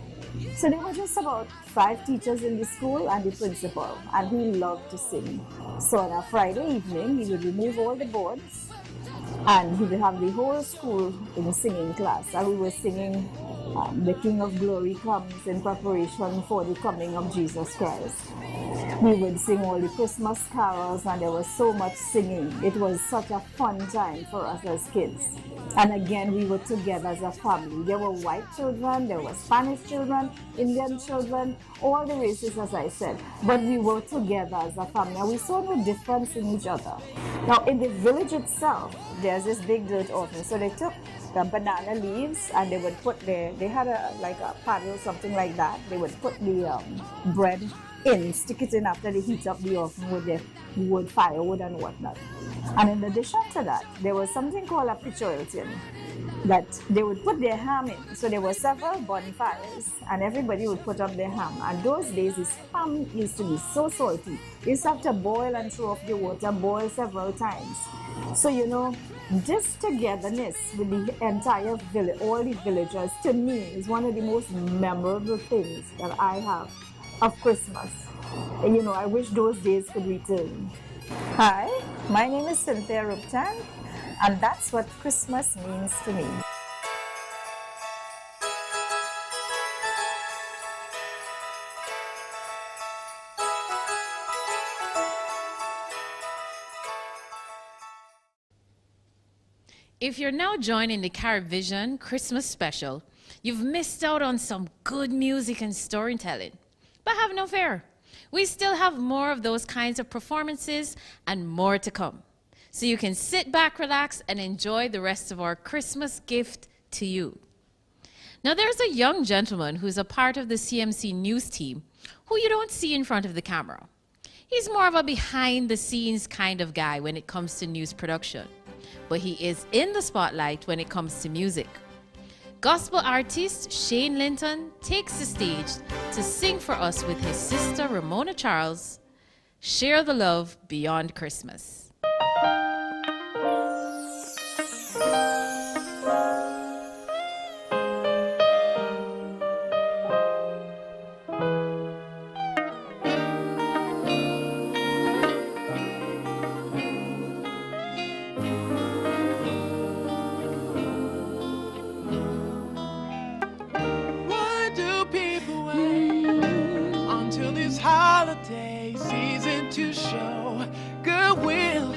So there were just about 5 teachers in the school and the principal, and he loved to sing. So on a Friday evening, he would remove all the boards and he would have the whole school in singing class. And we were singing The King of Glory Comes in preparation for the coming of Jesus Christ. We would sing all the Christmas carols and there was so much singing. It was such a fun time for us as kids. And again, we were together as a family. There were white children, there were Spanish children, Indian children, all the races, as I said. But we were together as a family, and we saw no difference in each other. Now, in the village itself, there's this big dirt oven. So they took the banana leaves and they would put they had like a pan or something like that. They would put the bread in, stick it in after they heat up the oven with the wood, firewood and whatnot. And in addition to that, there was something called a pichoil tin that they would put their ham in. So there were several bonfires and everybody would put up their ham. And those days, this ham used to be so salty. You used to have to boil and throw off the water, boil several times. So, you know, this togetherness with the entire village, all the villagers, to me is one of the most memorable things that I have of Christmas. And, you know, I wish those days could return. Hi, my name is Cynthia Ripton, and that's what Christmas means to me.
If you're now joining the CaribVision Christmas special, you've missed out on some good music and storytelling. But have no fear. We still have more of those kinds of performances and more to come. So you can sit back, relax, and enjoy the rest of our Christmas gift to you. Now, there's a young gentleman who's a part of the CMC news team who you don't see in front of the camera. He's more of a behind-the-scenes kind of guy when it comes to news production, but he is in the spotlight when it comes to music. Gospel artist Shane Linton takes the stage to sing for us with his sister Ramona Charles, Share the Love Beyond Christmas.
Holiday season to show goodwill.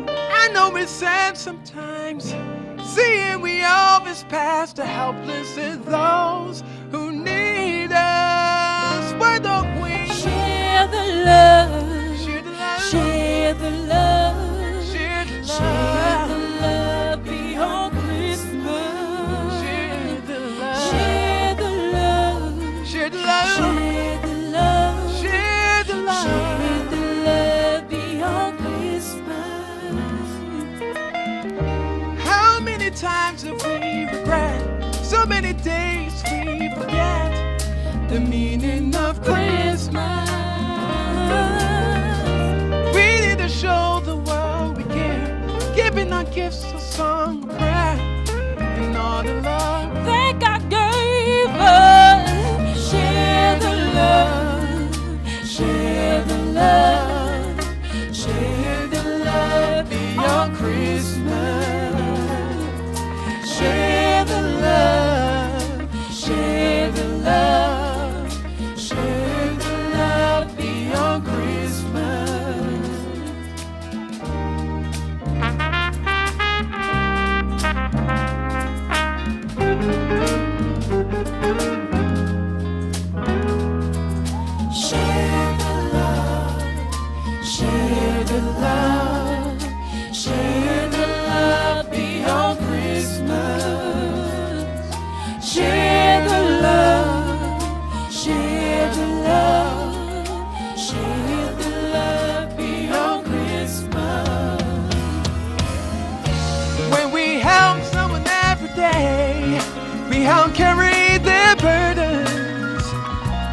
I know it's sad sometimes, seeing we always pass the helpless and those who need us. Why don't we
share the love?
Share the love.
Share the love.
Share the love.
Share the love beyond Christmas.
Share the love.
Share the love.
Share the love.
Share the love.
Share the love.
Share the love beyond Christmas.
How many times have we regret? So many days we forget the meaning of Christmas. We need to show the world we care, giving our gifts a song of prayer and all the love
that God gave us. Share the love. Share the love. Share the love beyond Christmas. Share the love. Share the love. Share the love beyond Christmas. Share the love. Share the love. Share the love beyond Christmas. Share the love. Share the love. Share the love beyond Christmas.
when we help someone every day. We help carry their burdens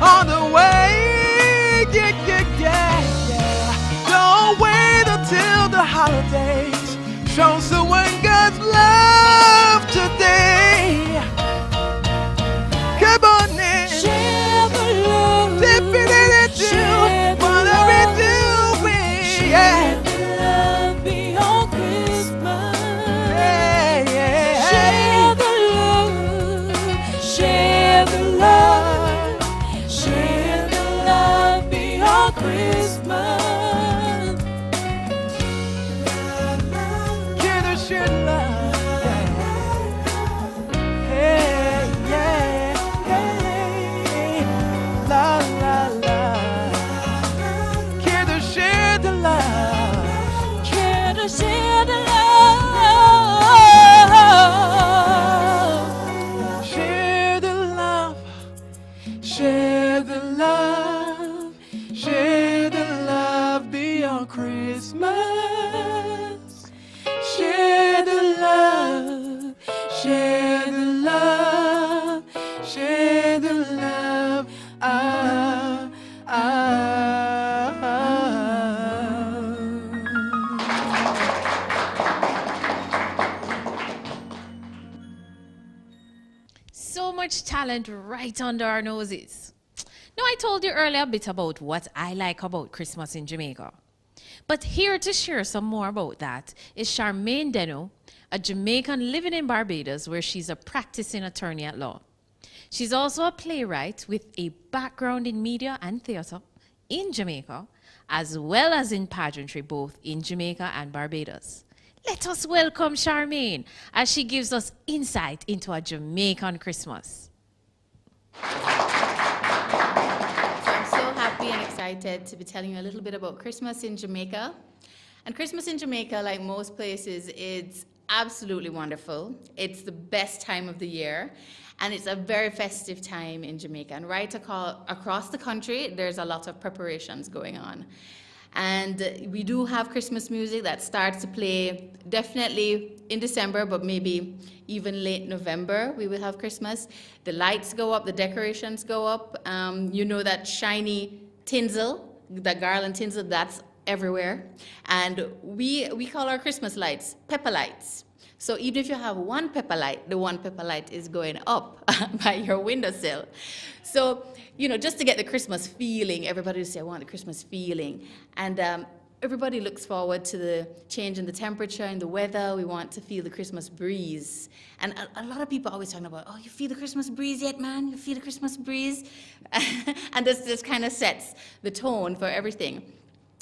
on the way. Yeah, yeah, yeah, yeah. Don't wait until the holidays. Show someone God's love today. Come on in.
Share the love.
Dip it into
Share the
what are
love.
we doing?
Share
Yeah.
the love beyond Christmas.
Yeah, yeah.
Share the love. Share the love. Share the love beyond Christmas.
Get a share love. Hey, yeah, hey, la, la, la. Get a share the love.
Care to share the love.
Share the love. Share the love. Share the love beyond Christmas. Share the love. Share the love. Share the love. Ah, ah, ah.
So much talent right under our noses. Now, I told you earlier a bit about what I like about Christmas in Jamaica. But here to share some more about that is Charmaine Deno, a Jamaican living in Barbados, where she's a practicing attorney at law. She's also a playwright with a background in media and theater in Jamaica, as well as in pageantry, both in Jamaica and Barbados. Let us welcome Charmaine as she gives us insight into a Jamaican Christmas.
I'm so happy and excited to be telling you a little bit about Christmas in Jamaica. And Christmas in Jamaica, like most places, it's absolutely wonderful. It's the best time of the year, and it's a very festive time in Jamaica. And right across the country, there's a lot of preparations going on. And we do have Christmas music that starts to play definitely in December, but maybe even late November we will have Christmas. The lights go up, the decorations go up. You know that shiny tinsel, the garland tinsel, that's everywhere. And we call our Christmas lights pepper lights. So even if you have one pepper light, the one pepper light is going up by your windowsill. So, you know, just to get the Christmas feeling, everybody will say, I want the Christmas feeling. And everybody looks forward to the change in the temperature and the weather. We want to feel the Christmas breeze. And a lot of people are always talking about, oh, you feel the Christmas breeze yet, man? You feel the Christmas breeze? And this kind of sets the tone for everything.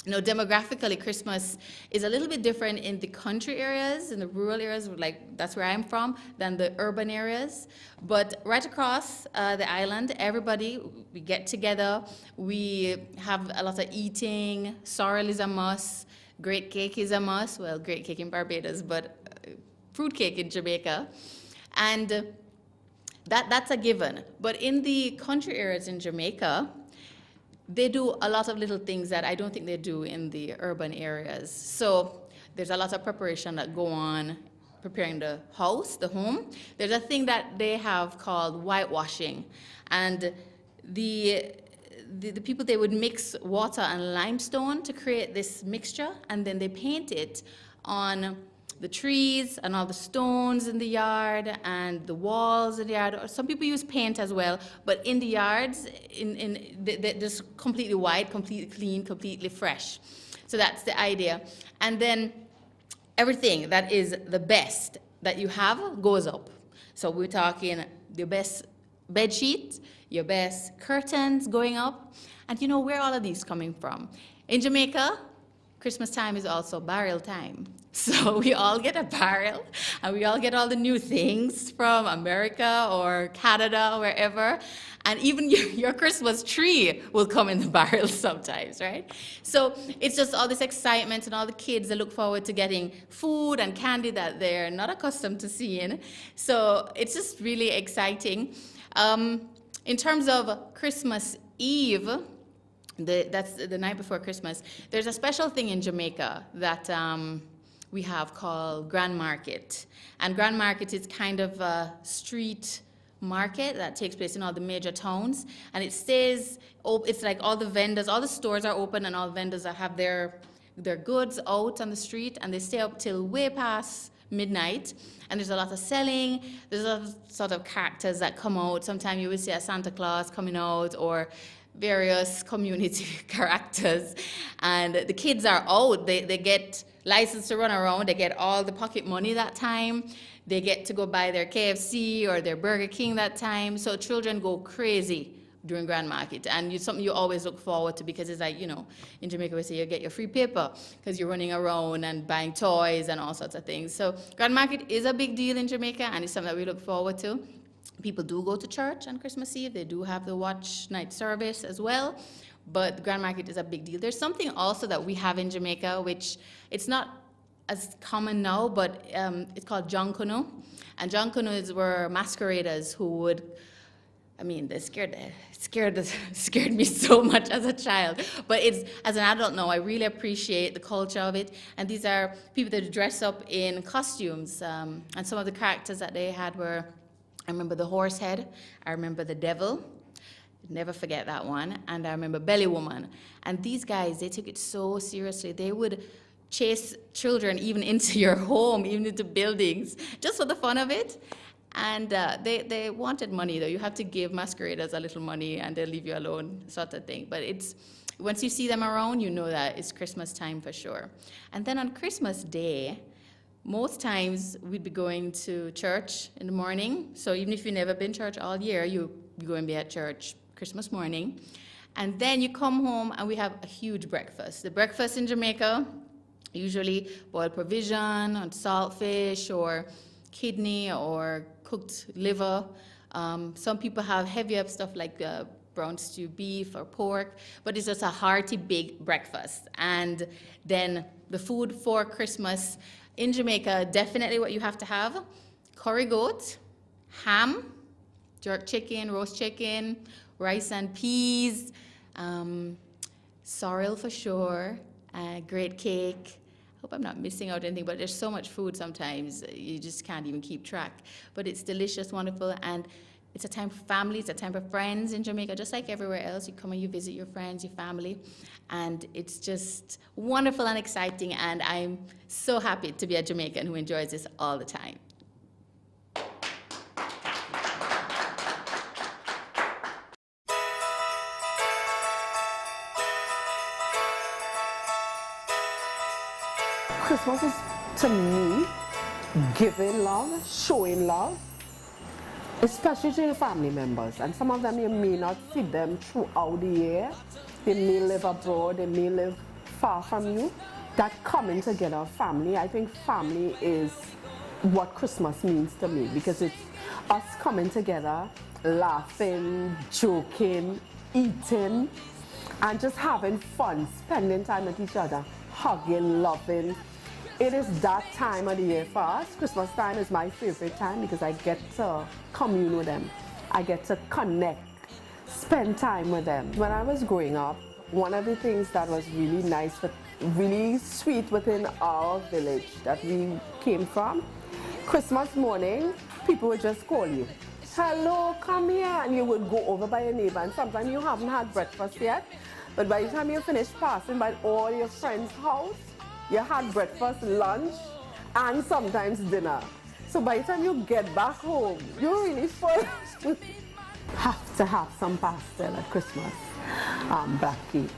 You know, demographically, Christmas is a little bit different in the country areas, in the rural areas, like that's where I'm from, than the urban areas. But right across the island, everybody, we get together, we have a lot of eating, sorrel is a must, great cake is a must, well, great cake in Barbados, but fruit cake in Jamaica. And that's a given. But in the country areas in Jamaica, they do a lot of little things that I don't think they do in the urban areas. So there's a lot of preparation that go on, preparing the house, the home. There's a thing that they have called whitewashing. And the people, they would mix water and limestone to create this mixture, and then they paint it on the trees and all the stones in the yard and the walls in the yard. Some people use paint as well, but in the yards, they're just completely white, completely clean, completely fresh. So that's the idea. And then everything that is the best that you have goes up. So we're talking the best bed sheet, your best curtains going up. And you know where all of these coming from? In Jamaica, Christmas time is also barrel time. So we all get a barrel, and we all get all the new things from America or Canada, or wherever. And even your Christmas tree will come in the barrel sometimes, right? So it's just all this excitement, and all the kids that look forward to getting food and candy that they're not accustomed to seeing. So it's just really exciting. In terms of Christmas Eve, that's the night before Christmas, there's a special thing in Jamaica that we have called Grand Market. And Grand Market is kind of a street market that takes place in all the major towns. And it stays, it's like all the vendors, all the stores are open, and all vendors have their goods out on the street, and they stay up till way past midnight. And there's a lot of selling. There's a lot of sort of characters that come out. Sometimes you will see a Santa Claus coming out, or various community characters. And the kids are out. They get license to run around. They get all the pocket money that time. They get to go buy their KFC or their Burger King that time. So children go crazy during Grand Market. And it's something you always look forward to, because it's like, you know, in Jamaica we say you get your free paper because you're running around and buying toys and all sorts of things. So Grand Market is a big deal in Jamaica, and it's something that we look forward to. People do go to church on Christmas Eve. They do have the watch night service as well. But the Grand Market is a big deal. There's something also that we have in Jamaica, which it's not as common now, but it's called Jonkono. And Jonkono is where masqueraders who would, I mean, they scared me so much as a child. But it's, as an adult now, I really appreciate the culture of it. And these are people that dress up in costumes. And some of the characters that they had were, I remember the horse head, I remember the devil, never forget that one, and I remember Belly Woman. And these guys, they took it so seriously. They would chase children even into your home, even into buildings, just for the fun of it. And they wanted money, though. You have to give masqueraders a little money, and they'll leave you alone, sort of thing. But it's, once you see them around, you know that it's Christmas time for sure. And then on Christmas Day, most times we'd be going to church in the morning. So even if you've never been to church all year, you go and be at church Christmas morning. And then you come home, and we have a huge breakfast. The breakfast in Jamaica, usually boiled provision, or saltfish, or kidney, or cooked liver. Some people have heavier stuff like brown stew beef or pork, but it's just a hearty big breakfast. And then the food for Christmas in Jamaica, definitely what you have to have: curry goat, ham, jerk chicken, roast chicken, rice and peas, sorrel for sure, great cake. Hope I'm not missing out anything, but there's so much food sometimes you just can't even keep track. But it's delicious, wonderful, and it's a time for family, it's a time for friends in Jamaica, just like everywhere else. You come and you visit your friends, your family, and it's just wonderful and exciting, and I'm so happy to be a Jamaican who enjoys this all the time.
Christmas is, to me, giving love, showing love, especially to your family members. And some of them, you may not see them throughout the year. They may live abroad, they may live far from you. That coming together, family, I think family is what Christmas means to me, because it's us coming together, laughing, joking, eating, and just having fun, spending time with each other, hugging, loving. It is that time of the year for us. Christmas time is my favorite time because I get to commune with them. I get to connect, spend time with them. When I was growing up, one of the things that was really nice, really sweet within our village that we came from, Christmas morning, people would just call you. Hello, come here, and you would go over by your neighbor, and sometimes you haven't had breakfast yet, but by the time you finish passing by all your friends' house, you had breakfast, lunch, and sometimes dinner. So by the time you get back home, you're really full. Have to have some pastel at Christmas, black cake.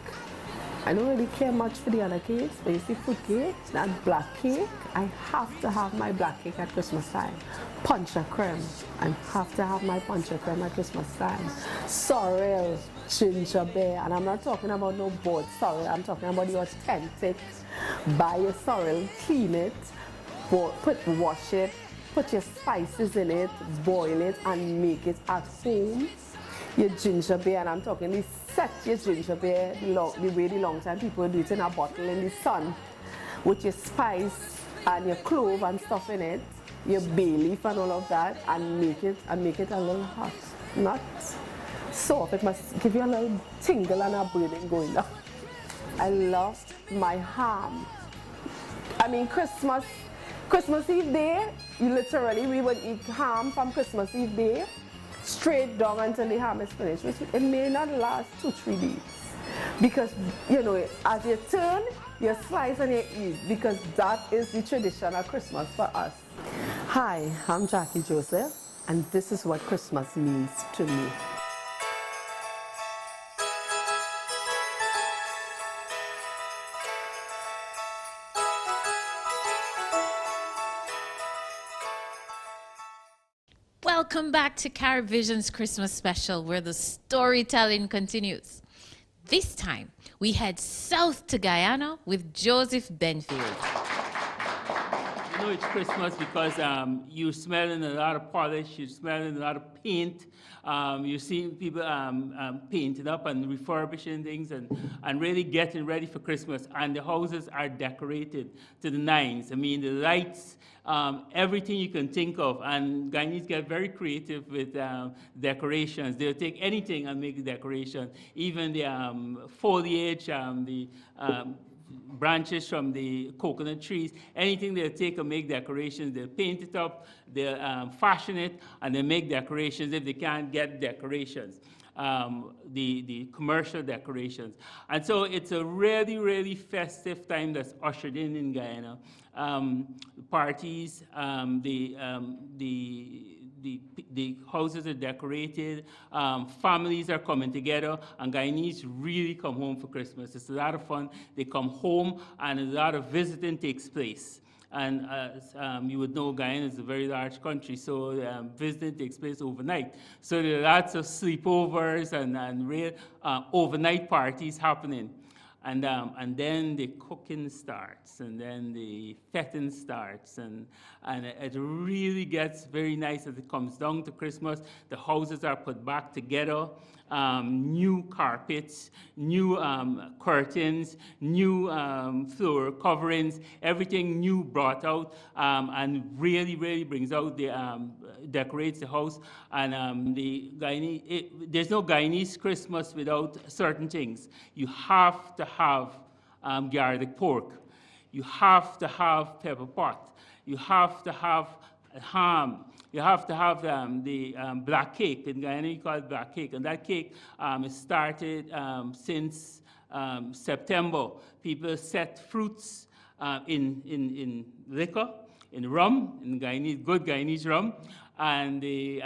I don't really care much for the other cakes, but you see fruit cake, that black cake, I have to have my black cake at Christmas time. Punch of creme, I have to have my punch of creme at Christmas time. Sorrel, ginger beer, and I'm not talking about no board sorrel, I'm talking about the authentic. Buy your sorrel, clean it, wash it, put your spices in it, boil it, and make it at home. Your ginger beer, and I'm talking this, set your ginger beer the way the long time people do it in a bottle in the sun with your spice and your clove and stuff in it, your bay leaf and all of that, and make it a little hot. Not soft, it must give you a little tingle and a burning going down. I love my ham. I mean, Christmas Eve day, we would eat ham from Christmas Eve day straight down until the ham is finished. It may not last 2-3 days. Because, you know, as you turn, you slice and you eat, because that is the tradition of Christmas for us. Hi, I'm Jackie Joseph, and this is what Christmas means to me.
Welcome back to CaribVision's Christmas special, where the storytelling continues. This time, we head south to Guyana with Joseph Benfield.
You know it's Christmas because you're smelling a lot of polish, you're smelling a lot of paint, you see people painting up and refurbishing things and really getting ready for Christmas. And the houses are decorated to the nines. I mean, the lights, everything you can think of. And Guyanese get very creative with decorations. They'll take anything and make a decoration. Even the foliage, the branches from the coconut trees, anything they'll take and make decorations. They'll paint it up, they'll fashion it, and they make decorations if they can't get decorations, the commercial decorations. And so it's a really, really festive time that's ushered in Guyana. Parties, the houses are decorated, families are coming together, and Guyanese really come home for Christmas. It's a lot of fun. They come home, and a lot of visiting takes place. And as you would know, Guyana is a very large country, so visiting takes place overnight. So there are lots of sleepovers and real overnight parties happening. And then the cooking starts, and then the fetting starts, and it really gets very nice as it comes down to Christmas. The houses are put back together, new carpets, new curtains, new floor coverings, everything new brought out, and really, really brings out the, decorates the house. And the Guyanese, there's no Guyanese Christmas without certain things. You have to have garlic pork. You have to have pepper pot. You have to have ham. You have to have the black cake. In Guyana, you call it black cake. And that cake is started since September. People set fruits in liquor, in rum, in Guyanese, good Guyanese rum. And the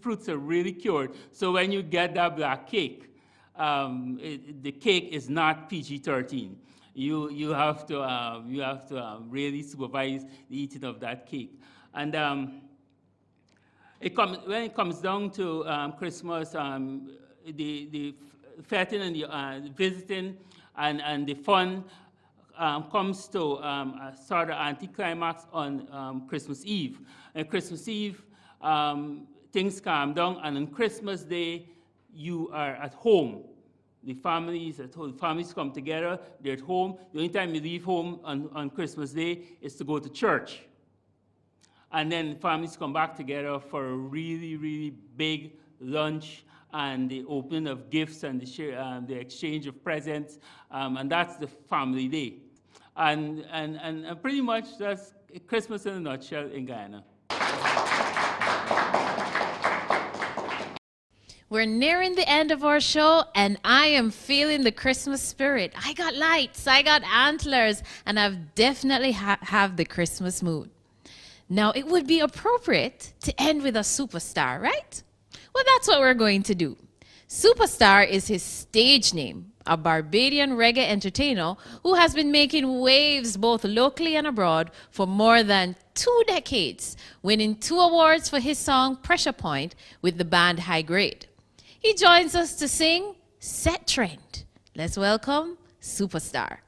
fruits are really cured. So when you get that black cake, the cake is not PG-13. You have to really supervise the eating of that cake. And when it comes down to Christmas, the fetting and the visiting and the fun comes to a sort of anticlimax on Christmas Eve. And Christmas Eve, things calm down, and on Christmas Day, you are at home. The families at home, families come together, they're at home. The only time you leave home on Christmas Day is to go to church. And then families come back together for a really, really big lunch and the opening of gifts and the exchange of presents, and that's the family day. And pretty much that's Christmas in a nutshell in Guyana.
We're nearing the end of our show, and I am feeling the Christmas spirit. I got lights, I got antlers, and I've definitely have the Christmas mood. Now, it would be appropriate to end with a superstar, right? Well, that's what we're going to do. Superstar is his stage name, a Barbadian reggae entertainer who has been making waves both locally and abroad for more than 2 decades, winning 2 awards for his song Pressure Point with the band High Grade. He joins us to sing Set Trend. Let's welcome Superstar.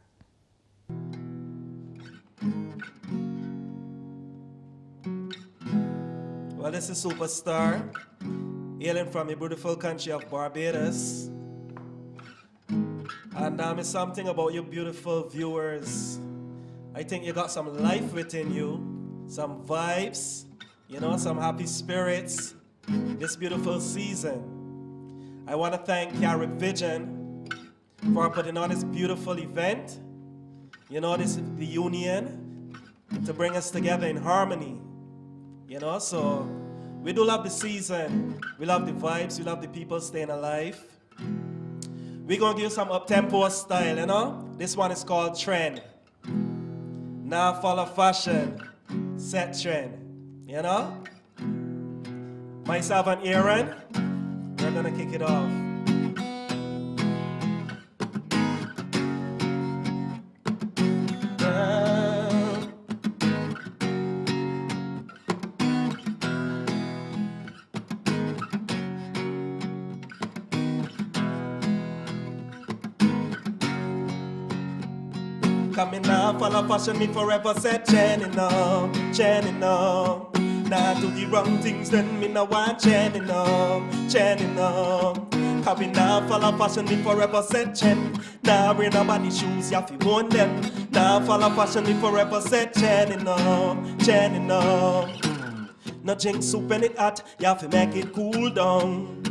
Well, this is Superstar, hailing from the beautiful country of Barbados. And it's something about you beautiful viewers. I think you got some life within you, some vibes, you know, some happy spirits this beautiful season. I want to thank CaribVision for putting on this beautiful event. You know, this is the union to bring us together in harmony. You know, so we do love the season. We love the vibes. We love the people staying alive. We're going to give you some up-tempo style, you know. This one is called Trend. Now follow fashion, set trend, you know. Myself and Aaron, we're going to kick it off. Coming now, follow fashion, me forever set chanting up, chanting up. Now do the wrong things, then me no want chanting up, chanting up. Coming now, follow fashion, me forever set chanting. Now wear nobody shoes, you have to own them. Now follow fashion, me forever set chanting up, chanting up. No drink soup when it hot, you have to make it cool down.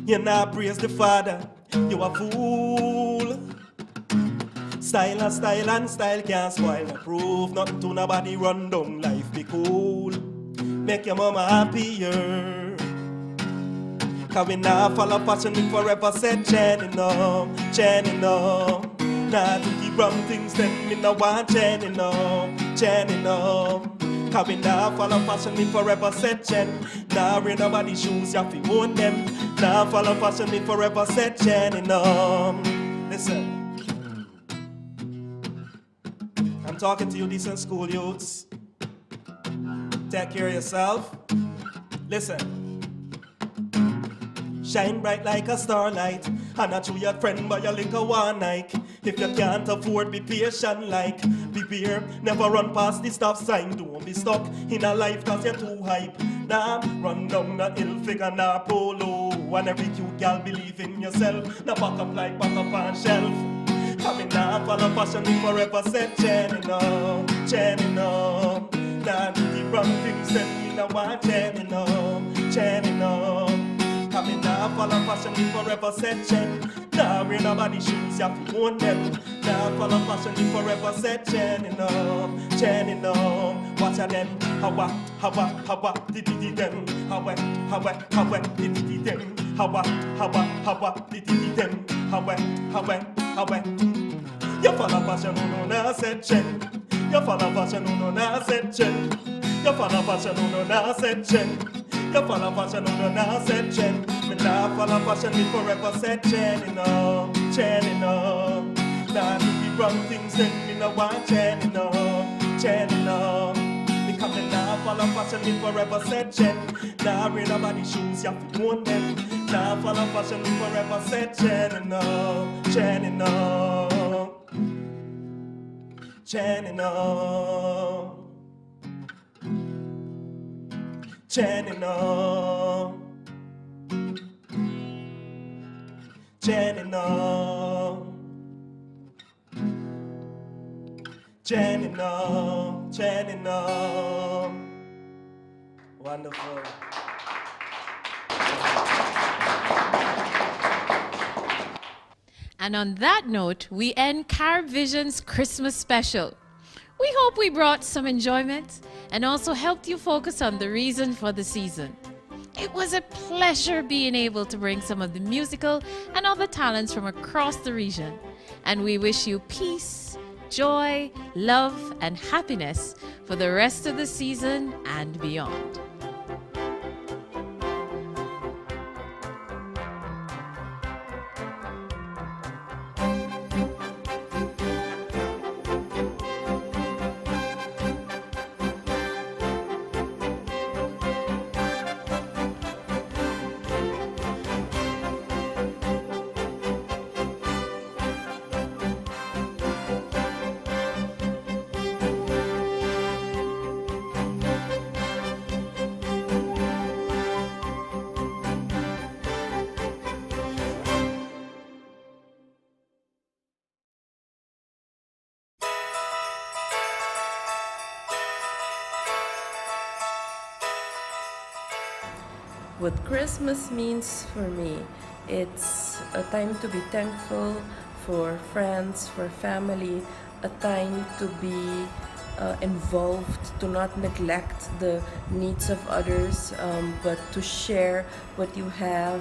You now praise the Father, you a fool. Style and style can't spoil no proof. Nothing to nobody run down, life be cool. Make your mama happier. Cause we now follow fashion, we forever said chanting up, chanting up. Now to the wrong things, then me no want chanting up, chanting up. Cause we now follow fashion, we forever said chanting. Now wear nobody shoes, you have to own them. Now follow fashion, we forever said chanting up. Listen. I'm talking to you decent school youths. Take care of yourself. Listen. Shine bright like a starlight. And a true your friend by your liquor one night. If you can't afford, be patient like. Beware, never run past the stop sign. Don't be stuck in a life cause you're too hype. Nah, run down the hill figure, nah polo. And every cute girl believe in yourself. Now back up like back up on shelf. Coming now, follow fashion, me forever said Jenny no, Jenny no. Nah, do the wrong things, then me no want Jenny no, Jenny no. Coming now, follow fashion, me forever said Jenny. Nah, wear nobody shoes, you have to own them. Nah, follow fashion, me forever said Jenny no, Jenny no. Watch out them, hawa, di them. Hawa, di them. Hawa, di them. Hawa. You follow fashion, no, na said Chen. You follow fashion, no, na said Chen. You follow fashion, no, na said Chen. You follow fashion, no, na said Chen. Me nah follow fashion, me forever said Chen, you know. Nah, do the wrong things, then me no want Chen, you know. Because me nah follow fashion, me forever said Chen. Nah, wear nobody shoes, you have to own them. Nah, follow fashion, me forever said Chen, you know. Chen, you know. Wonderful.
And on that note, we end CaribVision's Christmas special. We hope we brought some enjoyment and also helped you focus on the reason for the season. It was a pleasure being able to bring some of the musical and other talents from across the region. And we wish you peace, joy, love, and happiness for the rest of the season and beyond.
What Christmas means for me, it's a time to be thankful for friends, for family, a time to be involved, to not neglect the needs of others, but to share what you have.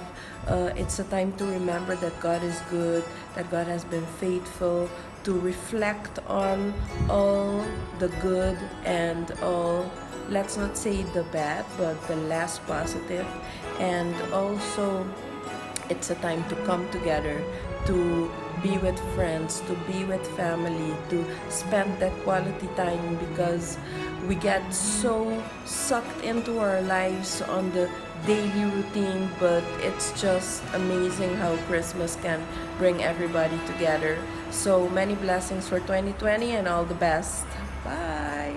It's a time to remember that God is good, that God has been faithful, to reflect on all the good and all, let's not say the bad, but the less positive. And also, it's a time to come together, to be with friends, to be with family, to spend that quality time, because we get so sucked into our lives on the daily routine, but it's just amazing how Christmas can bring everybody together. So many blessings for 2020 and all the best. Bye.